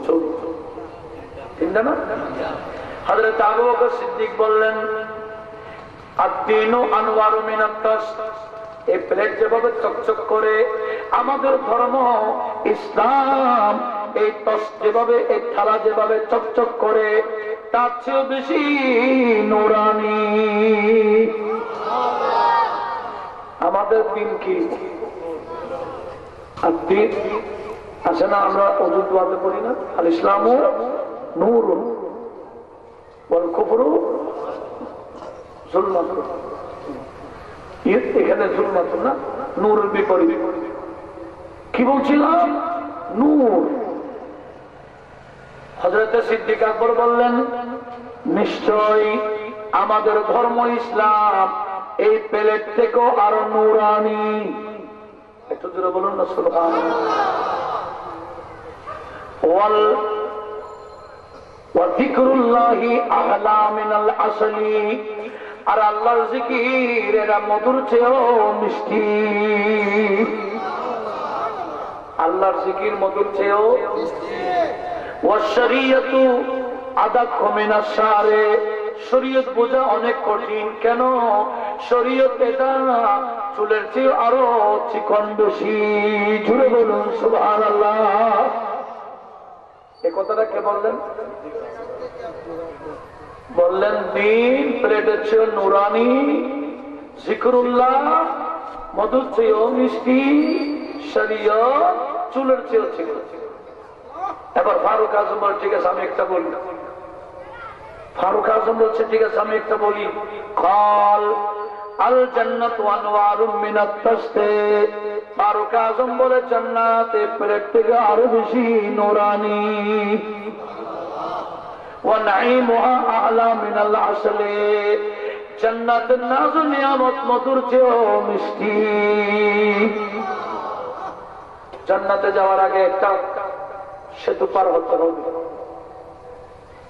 চুল, তিনটা না? হযরত আবু বকর সিদ্দিক বললেন, আদ-দীনু আনওয়ারু মিনাত তাশত। এই প্লেট যেভাবে চকচক করে, আমাদের ধর্ম ইসলাম এই তশত যেভাবে, এই থালা যেভাবে চকচক করে, তার চেয়ে বেশি নূরানি। আমাদের দিন কি? আদ-দীন আছে না? আমরা ওযু দোয়াতে পড়ি না, আল ইসলামু নূরুন ওয়াল কুফরু যুলমাতুন। এখানে যুলমাতুন না, নূরের বিপরীত। কি বলছিলাম? নূর। হযরত সিদ্দিক আকবর বললেন, নিশ্চয় আমাদের ধর্ম ইসলাম এই প্লেট থেকেও আরো নূরানি। একটু জোরে বলুন না সুবহানাল্লাহ। ওয়া যিকরুল্লাহি আহলা মিনাল আসলি। আর আল্লাহর জিকির এরা মধুর চেয়েও মিষ্টি। আল্লাহর জিকির মধুর চেয়েও মিষ্টি। ওয়া শরীয়তু আদাক্কু মিনাশ শারি। শরীয়ত বোঝা অনেক কঠিন। কেন? শরীয়ত এটা চুলের চেয়ে আরো চিকন বেশি। জুড়ে বলুন সুবহানাল্লাহ। এই কথাটা কে বললেন? বললেন দিন প্লেটের চেয়েও নুরানি, যিকরুল্লাহ মধুর চেয়েও মিষ্টি, শরীয়ত চুলের চেয়েও চিকন। এবার ফারুক আজম বল, ঠিক আছে আমি একটা বলি। ফারুক আজম বলছে, ঠিক আছে আমি একটা বলি। কল আল জান্নাতু আনওয়ারুম মিনাত তাশতি। ফারুক আজম বলে, জান্নাত এই প্লেট থেকে আরো বেশি নূরানি। ওয়া নাঈমুহা আ'লা মিনাল আসলি। জান্নাতের নাজ ও নিয়ামত মধুর চেয়েও মিষ্টি। জান্নাতে যাওয়ার আগে একটা সেতু পার হতে হবে।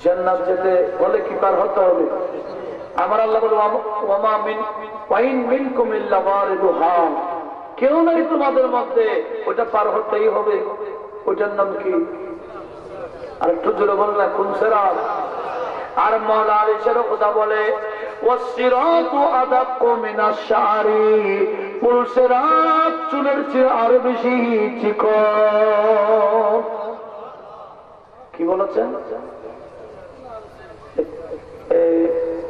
জান্নাত যেতে হলে কি পার হতে হবে? আমার আল্লাহ বলে, ওয়ামা মিন ওয়াইন মিনকুম ইল্লা ওয়ারিদুহা। কেউ নাই তোমাদের মধ্যে, ওটা পার হতেই হবে। ওটার নাম কি? আর একটু জোরে বললেন, কোন সিরাত? আর মাওলা আলী শের খোদা বলে, ওয়াসসিরাতু আদাক্কু মিনাশ শা'রি, পুলসিরাত চুলের চেয়ে আরো বেশি চিকন। কি বলেছেন?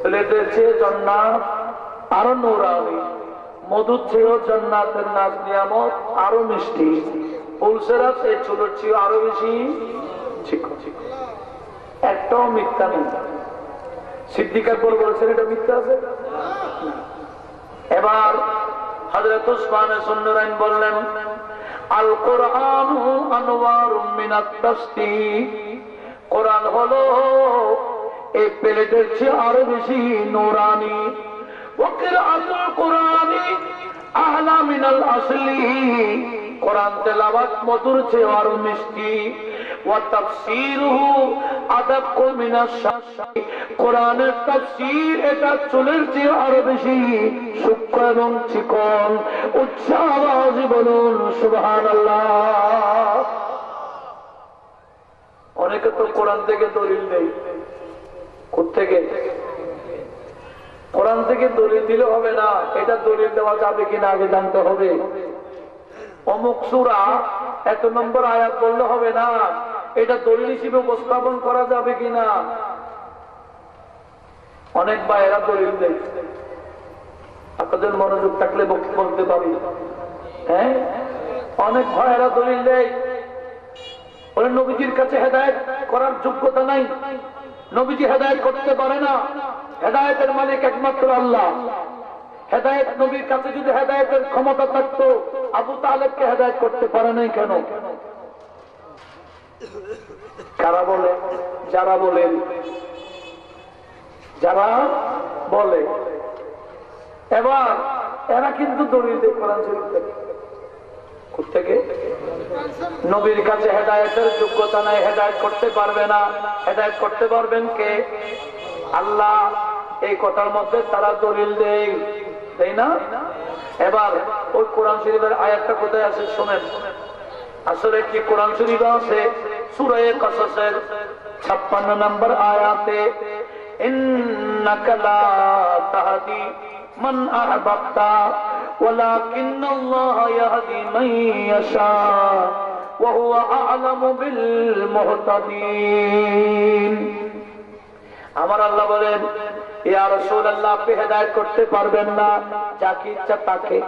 প্লেটের চেয়ে জান্নাত আরো নূরানি, মধুর চেয়েও জান্নাতের নাজ নিয়ামত আরো মিষ্টি, পুলসিরাত এই চুলের চেয়ে আরো বেশি চিকন। একটাও মিথ্যা নেই। সিদ্দিক আকবর বলছেন এটা মিথ্যা আছে? এবার হযরত উসমান সুন্নুরাইন বললেন, আল কোরআনু আনওয়ারুম মিনাত তাসদীক, কোরআন হলো এই প্লেটের চেয়ে আরো বেশি নূরানি। ওয়া কিরাআতুল কোরআনি আহলা মিনাল আসলি, কোরআন তেলাওয়াত মধুর চেয়ে আরো মিষ্টি। ওয়া তাফসীরুহু আদাক্কু মিনাশ শা'রি, কোরআনের তাফসীর এটা চুলের চেয়ে আরো বেশি সূক্ষ্ম এবং চিকন। উচ্চ আওয়াজে বলুন সুবহানাল্লাহ। অনেকে তো কোরআন থেকে দলিল নেই। কোত্থেকে? কোরআন থেকে দলিল দিলে হবে না, এটা দলিল দেওয়া যাবে কিনা আগে জানতে হবে। অমুক সূরা এত নম্বর আয়াত বললে হবে না, এটা দলিল হিসেবে উপস্থাপন করা যাবে কিনা। অনেক ভাইয়েরা দলিল দেয়, আপনাদের মনোযোগ থাকলে বলতে পারি। হ্যাঁ, অনেক ভাইয়েরা দলিল দেয়, বলে নবীজির কাছে হেদায়েত করার যোগ্যতা নাই, নবীজি হেদায়েত করতে পারে না, হেদায়েতের মালিক একমাত্র আল্লাহ। হেদায়েত নবীর কাছে যদি হেদায়েতের ক্ষমতা থাকতো, আবু তালেবকে হেদায়েত করতে পারে নাই কেন? কারা বলে? যারা বলেন, যারা বলে। এবার এরা কিন্তু দলিল দেয় কোরআন শরীফ থেকে। কোত্থেকে? নবীর কাছে হেদায়েতের যোগ্যতা নাই, হেদায়েত করতে পারবে না। হেদায়েত করতে পারবেন কে? আল্লাহ। এই কথার মধ্যে তারা দলিল দেয়, তাই না? এবার ওই কোরআন শরীফের আয়াতটা কোথায় আছে শুনেন। আসলে একটি কোরআন শরীফ আছে সূরা কাসাসের 56 নম্বর আয়াতে, ইন্নাকা লা তাহদি মান আহবাবতা ওয়ালাকিন্নাল্লাহা ইয়াহদি মান ইয়াশা ওয়া হুয়া আ'লামু বিল মুহতাদিন। আমার আল্লাহ বলেন, ইয়া রাসূলুল্লাহ, আপনি হেদায়েত করতে পারবেন না যাকে ইচ্ছা তাকে।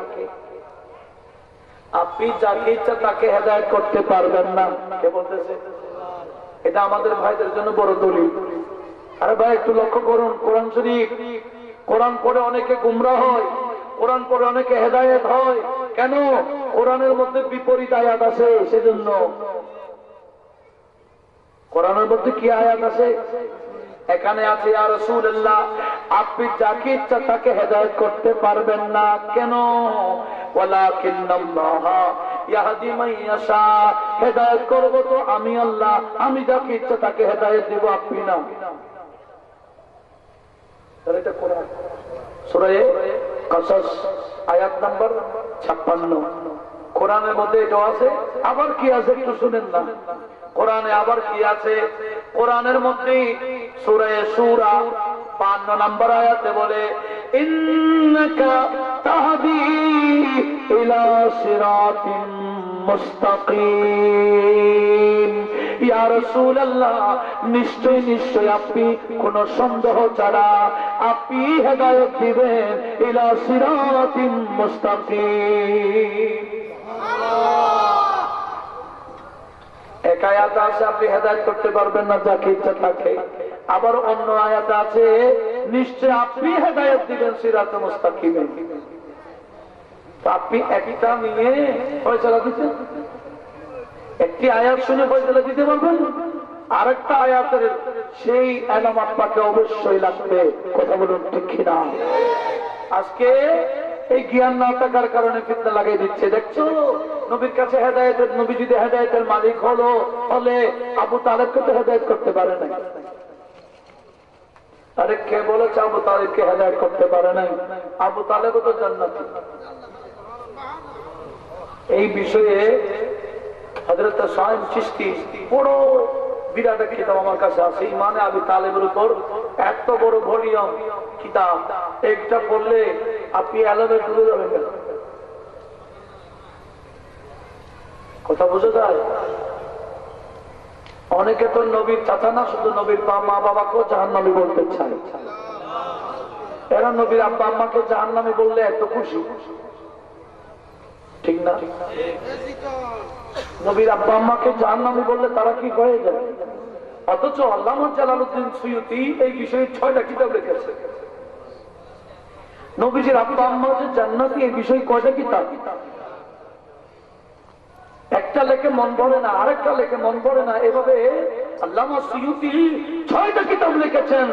আপনি যাকে ইচ্ছা তাকে হেদায়েত করতে পারবেন না। কে বলতেছে? এটা আমাদের ভাইদের জন্য বড় দলিল। আরে ভাই একটু লক্ষ্য করুন, কোরআন শরীফ, কোরআন পড়ে অনেকে গুমরাহ হয়, কোরআন পড়ে অনেকে হেদায়েত হয়। কেন? কোরআনের মধ্যে বিপরীত আয়াত আছে, সেজন্য। কোরআনের মধ্যে কি আয়াত আছে? এখানে আছে, ইয়া রাসূলুল্লাহ, আপনি যাকে ইচ্ছা তাকে হেদায়েত করতে পারবেন না। কেন? ওয়ালাকিন্নাল্লাহা ইয়াহদি মান ইয়াশা, হেদায়েত করব তো আমি আল্লাহ, আমি যাকে ইচ্ছা তাকে হেদায়েত দেব, আপনি না। তাহলে এটা কোরআন সূরা কাসাস আয়াত নাম্বার 56। কোরআনের মধ্যে এটা আছে। আবার কি আছে একটু শুনেন না। কোরআনে আবার কি আছে? কোরআনের মধ্যে সূরা সূরা 52 নম্বর আয়াতে বলে, ইন্নাকা তাহদি ইলা সিরাতিন মুস্তাকিম। ইয়া রাসূলুল্লাহ, নিশ্চয় নিশ্চয় আপনি কোন সন্দেহ ছাড়া আপনি হেদায়েত দিবেন ইলা সিরাতিন মুস্তাকিম। এক আয়াত আছে আপনি হেদায়েত করতে পারবেন না যাকে ইচ্ছা তাকে। আবার অন্য আয়াত আছে নিশ্চয় আপনি হেদায়েত দিবেন সিরাতে মুস্তাকিমে। তো আপনি একটা নিয়ে ফয়সালা দিচ্ছেন, একটি আয়াত শুনে ফয়সালা দিতে পারবেন, আরেকটা আয়াতের সেই এলাম আপনাকে অবশ্যই লাগবে। কথা বলুন ঠিক কিনা? আজকে এই জ্ঞান না থাকার কারণে ফিতনা লাগাই দিচ্ছে। দেখছো, নবীর কাছে হেদায়েতের, নবী যদি হেদায়েতের মালিক হলে আবু তালেবকে তো হেদায়েত করতে পারে নাই। আরে কে বলেছে আবু তালেবকে হেদায়েত করতে পারে নাই? আবু তালেবও তো জান্নাতি। এই বিষয়ে হযরত শাইখ চিশতি বড় বিরাট একটা কিতাব আমার কাছে আছে, ইমানে আবি তালেবের উপর এত বড় ভলিউম কিতাব, একটা পড়লে আপনি আলমের দূরে যাবেন না। কথা বোঝা যায়? অনেকে তো নবীর চাচা না, শুধু নবীর মা বাবাকেও জাহান্নামী বলতে চায়। এরা নবীর আব্বা আম্মাকে জাহান্নামী বললে এত খুশি, ঠিক না? নবীর আব্বা আম্মাকে জাহান্নামী বললে তারা কি হয়ে যায়? অথচ আল্লামা জালালউদ্দিন সুয়ুতী এই বিষয়ে 6টা কিতাব লিখেছে। নবীজির আব্বা আম্মা যে জান্নাতি এই বিষয়ে কয়টা কিতাব? একটা লেখে মন ভরে না, আরেকটা লেখে মন ভরে না, এভাবে আল্লামা সুয়ুতী 6টা কিতাব লিখেছেন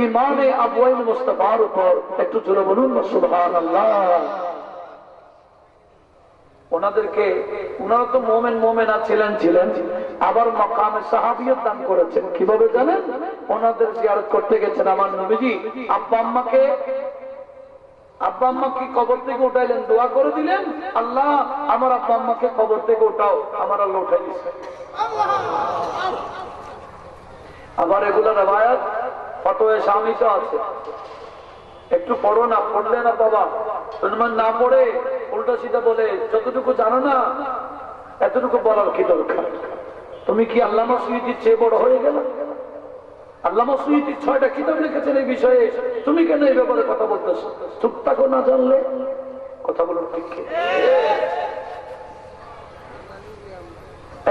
ইমানে আবওয়াইল মুস্তাফার উপর। একটু জোরে বলুন না সুবহানাল্লাহ। ওনাদেরকে, ওনারা তো মোমেনা ছিলেন, আবার মাকামে সাহাবিয়ত দান করেছেন। কিভাবে জানেন? ওনাদের জিয়ারত করতে গেছেন আমার নবীজি। আব্বা আম্মাকে কবর থেকে উঠাইলেন, দোয়া করে দিলেন, আল্লাহ আমার আব্বা আম্মাকে কবর থেকে উঠাও, আমার আল্লাহ উঠাই দিচ্ছে। আবার এগুলো রিওয়ায়াত ফতোয়া শামিতে আছে। একটু পড়ো না, পড়লে না বাবা, তোমার না পড়ে উল্টা সিধা বলে যতটুকু জানো না এতটুকু বলার কি দরকার? তুমি কি আল্লামা সুয়ুতীর চেয়ে বড় হয়ে গেল? আল্লামা সুয়ুতী 6টা কিতাব লিখেছেন এই বিষয়ে, তুমি কেন এই ব্যাপারে কথা বলতেছ? চুপ থাকো, না জানলে কথা বলুন, ঠিক?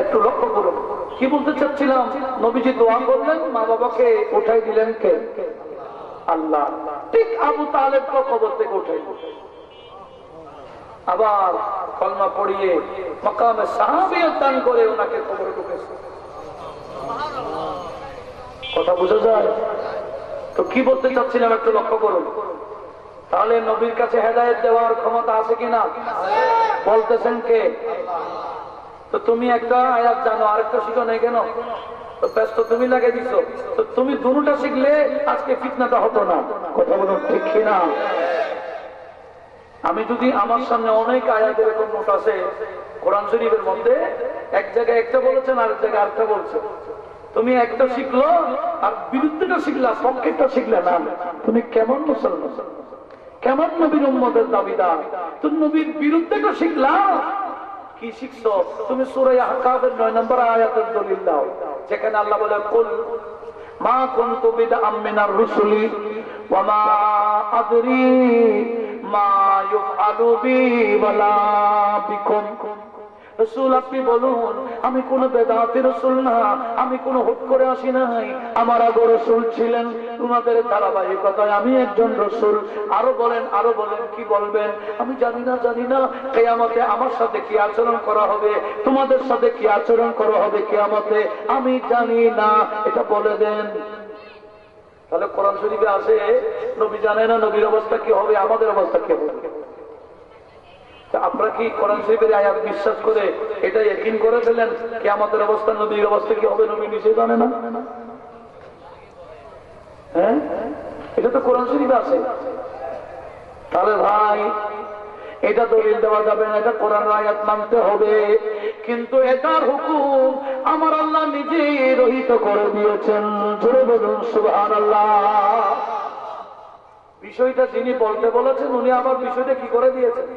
একটু লক্ষ্য করুন কি বলতে চাচ্ছিলাম। নবীজি দোয়া করলেন, মা বাবাকে উঠাই দিলেন কে? আল্লাহ। ঠিক আবু তালেবকে কবর থেকে উঠাই, আবার কলমা পড়িয়ে মাকামে সাহাবিয়ত দান করে ওনাকে কবরে ঢুকেছে। কথা বোঝা যায়? তো কি বলতে চাচ্ছিলাম একটু লক্ষ্য করুন। তাহলে নবীর কাছে হেদায়েত দেওয়ার ক্ষমতা আছে কিনা? বলতেছেন কে? তো তুমি একটা আয়াত জানো, আরেকটা শিখো নাই কেন? তো ব্যস্ত তুমি লাগিয়ে দিছো। তো তুমি দুটোটা শিখলে আজকে ফিতনাটা হতো না। কথা বলুন, ঠিক কিনা? আমি যদি আমার সামনে অনেক আয়াত এরকম নোট আছে কোরআন শরীফের মধ্যে, এক জায়গায় একটা বলেছেন, আরেক জায়গায় আরেকটা বলছে। তুমি একটা শিখলো আর বিরুদ্ধেটা শিখলা, পক্ষেরটা শিখলে না, তুমি কেমন মুসলমান? কেমন নবীর উম্মতের দাবিদার? তুমি নবীর বিরুদ্ধেটা শিখলা, কি শিখছো? তুমি সূরা আহকাফের 9 নম্বর আয়াতের দলিল দাও, যেখানে আল্লাহ বলে কুল মা কুনতু বিদআম মিনার রুসুলি ওয়া মা আদরি মা ইউফআলু বি ওয়ালা বিকুম। রাসূল আপনি বলুন, আমি কোন বেদাতি রাসূল না, আমি কোন হুট করে আসি নাই, আমার আগে রাসূল ছিলেন, তোমাদের ধারাবাহিকতায় আমি একজন রাসূল। আরো বলেন কি বলবেন? আমি জানি না কিয়ামতে আমার সাথে কি আচরণ করা হবে, তোমাদের সাথে কি আচরণ করা হবে কিয়ামতে, আমি জানি না, এটা বলে দেন। তাহলে কোরআন শরীফে আছে নবী জানে না নবীর অবস্থা কি হবে, আমাদের অবস্থা কি হবে? আপনারা কি কোরআন শরীফের আয়াত বিশ্বাস করে এটা ইয়াকিন করে ফেলেন কিয়ামতের অবস্থা, নবীর অবস্থা কি হবে নবী নিজে জানে না? হ্যাঁ, এটা তো কোরআন শরীফে আছে। তাহলে ভাই এটা দলিল দেওয়া যাবে না, এটা কোরআনের আয়াত মানতে হবে। কিন্তু এটার হুকুম আমার আল্লাহ নিজে রহিত করে দিয়েছেন। জোরে বলুন সুবহানাল্লাহ। বিষয়টা যিনি বলতে বলেছেন উনি আবার বিষয়টা কি করে দিয়েছেন?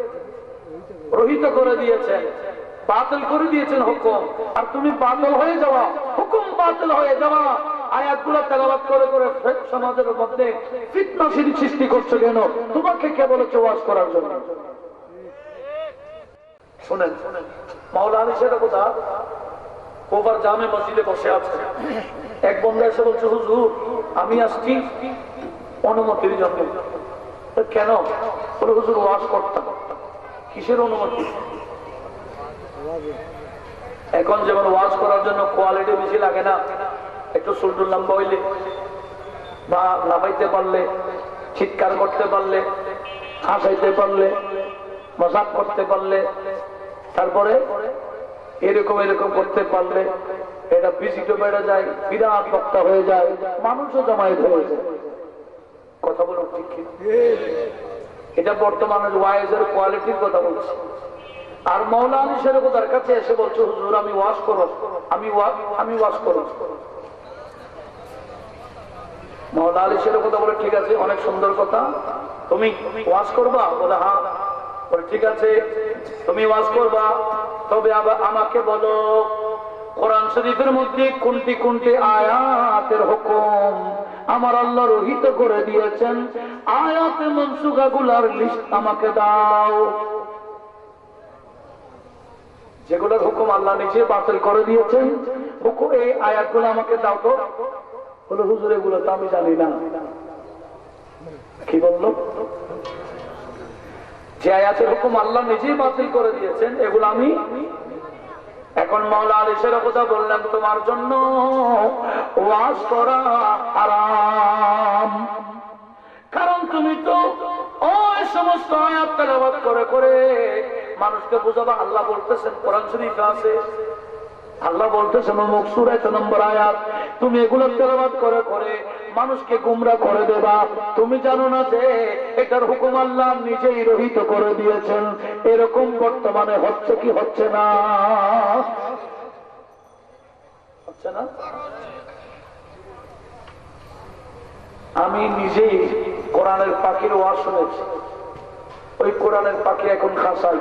রহিত করে দিয়েছেন, বাতিল করে দিয়েছেন হুকুম। আর তুমি বাতিল হয়ে যাওয়া, হুকুম বাতিল হয়ে যাওয়া, আয়াতগুলো তেলাওয়াত করে করে সমাজের মধ্যে ফিতনা সৃষ্টি করছো কেন? তোমাকে কে বলেছে ওয়াজ করার জন্য? শুনেন, মাওলানা আলী সাহেব কথা ওভার জামে মসজিদে বসে আছে। এক বন্ধু এসে বলছে, হুজুর আমি আসছি অনুমতির জন্য। কেন? বলে হুজুর ওয়াজ করতাম। কিসের অনুমতি? এখন যেমন ওয়াজ করার জন্য কোয়ালিটি বেশি লাগে না, একটু সুলটুল লম্বা হইলে বা লাফাইতে পারলে, চিৎকার করতে পারলে, হাসাইতে পারলে, মজাক করতে পারলে, তারপরে এরকম করতে পারলে এটা বিচিত বেড়ে যায়, বিরাট বক্তা হয়ে যায়, মানুষও জমায়েত হয়ে যায়। কথা বলো ঠিক? এটা বর্তমানে ওয়াইজের কোয়ালিটির কথা বলছি। আর মৌলা আলী শেরকুদার কাছে এসে বলছে হুজুর আমি ওয়াজ করব, আমি ওয়াজ করব। মৌলা আলী শেরকুদা বলে ঠিক আছে, অনেক সুন্দর কথা, তুমি ওয়াজ করবা? বলে হ্যাঁ। বলে ঠিক আছে তুমি ওয়াজ করবা, তবে আবার আমাকে বলো কোরআন শরীফের মধ্যে কোনটি কোনটি আয়াতের হুকুম আমার আল্লাহ রহিত করে দিয়েছেন, আয়াতে মনসুখা গুলার লিস্ট আমাকে দাও। যেগুলোর হুকুম আল্লাহ নিজে বাতিল করে দিয়েছেন, হুকুম এই আয়াতগুলো আমাকে দাও তো। বলে হুজুর এগুলো তো আমি জানি না। কি বললো? যে আয়াতের হুকুম আল্লাহ নিজেই বাতিল করে দিয়েছেন এগুলো আমি। এখন মাওলা আলী শেরকুদা বললেন তোমার জন্য ওয়াজ করা হারাম, কারণ তুমি তো ওই সমস্ত আয়াত তেলাওয়াত করে করে মানুষকে বুঝাবা। আল্লাহ বলতেছেন কোরআন শরীফে আছে, আল্লাহ বলতেছেন অমুক সূরা 1 নম্বর আয়াত, তুমি এগুলো তেলাওয়াত করে করে মানুষকে গুমরা করে দেবা। তুমি জানো না যে এটার হুকুম আল্লাহ নিজেই রহিত করে দিয়েছেন। এরকম বর্তমানে হচ্ছে কি হচ্ছে না? হচ্ছে না? আমি নিজেই কোরআনের পাখির ওয়াজ শুনেছি। ওই কোরআনের পাখি এখন খাসাই,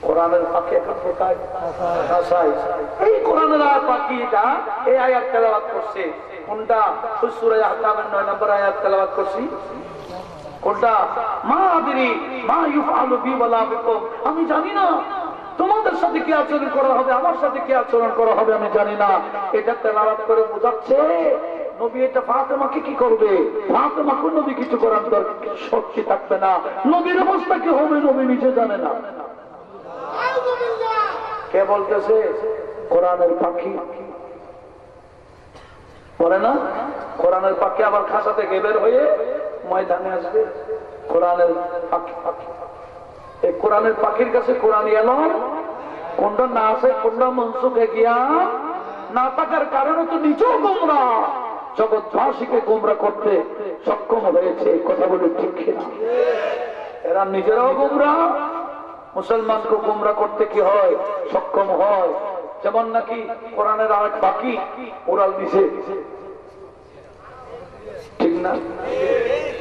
কোরআনের পাখি এখন কোথায়? খাসাই। এই কোরআনের পাখিটা এই আয়াত তেলাওয়াত করছে। কোনটা? সূরা আহকামের 9 নম্বর আয়াত তেলাওয়াত করছি। কোনটা? মা আদরি মা ইউফআলু বি ওয়ালা বিকুম, আমি জানি না তোমাদের সাথে কি আচরণ করা হবে, আমার সাথে কি আচরণ করা হবে আমি জানি না। এটা তেলাওয়াত করে বোঝাচ্ছে নবী এটা ফাতেমাকে কি করবে, ফাতেমাকে নবী কিছু করার শক্তি থাকবে না। নবীর অবস্থা কি হবে নবী নিজে জানে না। কে বলতেছে? কোরআনের পাখি বলে না? কোরআনের পাখি আবার খাসা থেকে বের হয়ে ময়দানে আসবে। কোরআনের পাখি, এই কোরআনের পাখির কাছে কোরআন এলো, কোনটা না আছে কোনটা মনসুখে গিয়া না থাকার কারণে তো নিজেও গোমরা, জগৎবাসীকে গোমরা করতে সক্ষম হয়েছে। কথা বলে ঠিক কিনা? এরা নিজেরাও গোমরা, মুসলমানকে গোমরা করতে কি হয়? সক্ষম হয়। যেমন নাকি কোরআনের আরেক পাখি উড়াল দিছে, ঠিক না?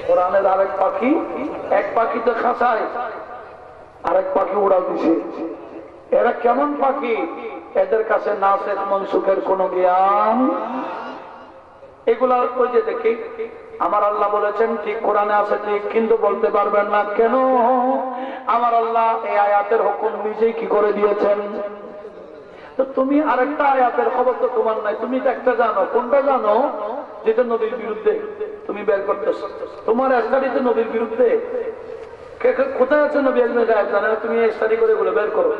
কোরআনের আরেক পাখি, এক পাখি তো খাঁচায়, আরেক পাখি উড়াল দিছে। এরা কেমন পাখি? এদের কাছে নাসের মনসুখের কোন জ্ঞান। এগুলা ওই যে দেখি আমার আল্লাহ বলেছেন ঠিক, কোরআনে আছে ঠিক, কিন্তু বলতে পারবেন না কেন? আমার আল্লাহ এই আয়াতের হুকুম নিজেই কি করে দিয়েছেন। তো তুমি আরেকটা আয়াতের খবর তো তোমার নাই, তুমি তো একটা জানো। কোনটা জানো? যেটা নবীর বিরুদ্ধে তুমি বের করতেছ। তোমার স্টাডিতে নবীর বিরুদ্ধে কোথায় আছে নবী একজন গায়েব জানে না, তুমি স্টাডি করে এগুলো বের করো।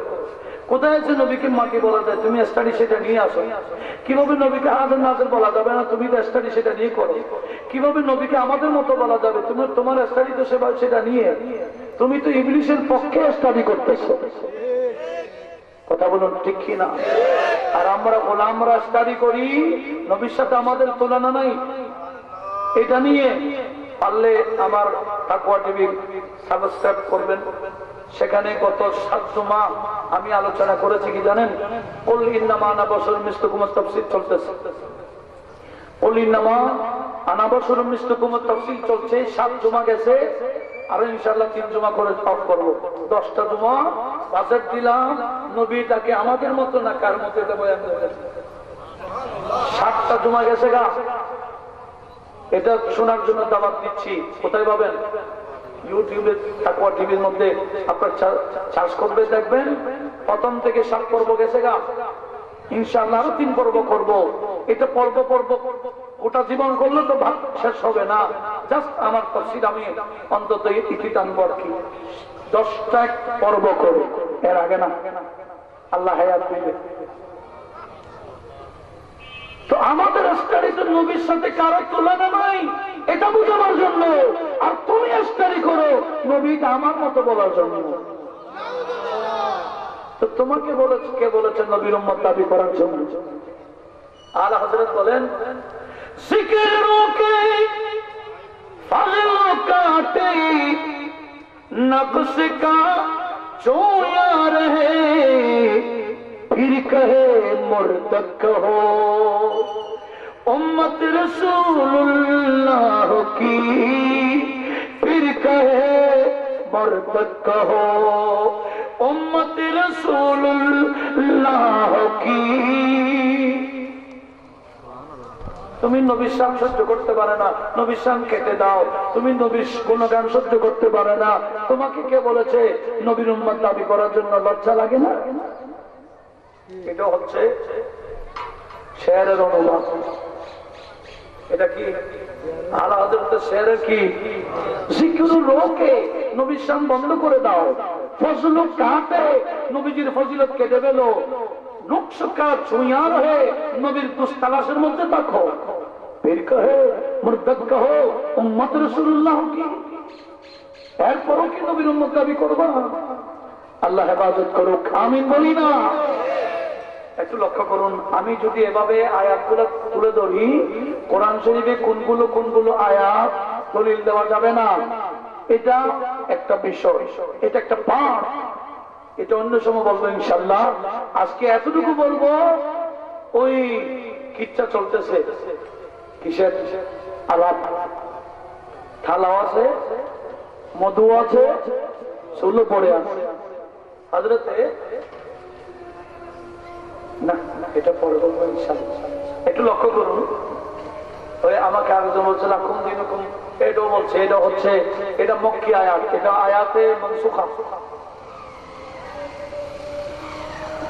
কোথায় আছে নবীকে মাটি বলা যায়, তুমি স্টাডি সেটা নিয়ে আসো। কিভাবে নবীকে আহাদের নাজের বলা যাবে না, তুমি তো স্টাডি সেটা নিয়ে করো। কিভাবে নবীকে আমাদের মতো বলা যাবে, তুমি তোমার স্টাডি তো সেটা নিয়ে। তুমি তো ইবলিসের পক্ষে স্টাডি করতেছো। কথা বলুন ঠিক কি না? আর আমরা স্টাডি করি, নবীর সাথে আমাদের তুলনা নাই। এটা নিয়ে পারলে আমার তাকওয়া টিভি সাবস্ক্রাইব করবেন। সেখানে গত 7 জুমা আমি আলোচনা করেছি কি জানেন? কুল ইন্নামা আনা বাশারুম মিসলুকুম তাফসীর চলতেছে। কুল ইন্নামা আনা বাশারুম মিসলুকুম তাফসীর চলছে। 7 জুমা গেছে, আর ইনশাআল্লাহ 3 জুমা করে অফ করব। 10টা জুমা বাজেট দিলাম নবী তাকে আমাদের মতো না কার মতো এটা বয়ান করেছে। 7টা জুমা গেছে গা। এটা শোনার জন্য দাওয়াত দিচ্ছি। কোথায় পাবেন? ইউটিউবে তাকওয়া টিভির মধ্যে আপনার সার্চ করবে, দেখবেন প্রথম থেকে 7 পর্ব গেছে গা। ইনশাআল্লাহ আরো 3 পর্ব করব। এটা পর্ব গোটা জীবন করলে তো ভাগ শেষ হবে না। জাস্ট আমার তাফসীর আমি অন্তত ইতি টানবো আর কি। 10টা পর্ব করব, এর আগে না। আল্লাহ হায়াত দিবে। তো আমাদের স্টাডিতে নবীর সাথে কারো তুলনা নাই, এটা বোঝানোর জন্য। আর তুমি স্টাডি করো নবীটা আমার মতো বলার জন্য। তো তোমাকে কে বলেছেন নবীর উম্মত দাবি করার জন্য? আলা হযরত বলেন, জিকিরোকে ফাল কাটে नक्श का जो यार है फिर कहे मुर्तद कहो उम्मत रसूलुल्लाह की फिर कहे मुर्तद कहो उम्मत रसूलुल्लाह की। তুমি নবীর শান সহ্য করতে পারে না, নবীর শান কেটে দাও। তুমি নবীর গুণগান সহ্য করতে পারে না, তোমাকে কে বলেছে নবীর উম্মত দাবি করার জন্য লজ্জা লাগে না? এটা হচ্ছে শেরের অনুবাদ। এটা কি আলা হযরতের শেরের কি জিকিরুল রোকে নবীর শান বন্ধ করে দাও। ফজলু কাতে নবীজির ফজিলত কেটে ফেলো। नुक्स का छुयार है नबीर दुस्तलाशेर मध्य देखो फिर कहे मुर्तद कहो उम्मत रसूलुल्लाह की। एरपरों की नबीर उम्मत दाबी करबा। আল্লাহ হেফাজত করুক, আমিন বলি না? একটু লক্ষ্য করুন, আমি যদি এভাবে আয়াতগুলো তুলে ধরি, কোরআন শরীফে কোনগুলো আয়াত দলিল দেওয়া যাবে না। এটা একটা বিষয়, এটা একটা পাঠ, এটা অন্য সময় বলবো ইনশাআল্লাহ। আজকে এতটুকু বলবো, ওই কিচ্ছা চলতেছে, কিসের আলাপ, থালাও আছে, মধু আছে, চুলো পড়ে আছে। হযরতে না, এটা পরে বলবো ইনশাআল্লাহ। একটু লক্ষ্য করুন, ওই আমাকে আরেকজন বলছে লাকুম দিনুকুম, এটাও বলছে এটা হচ্ছে, এটা মক্কি আয়াত, এটা আয়াতে মানসুখা।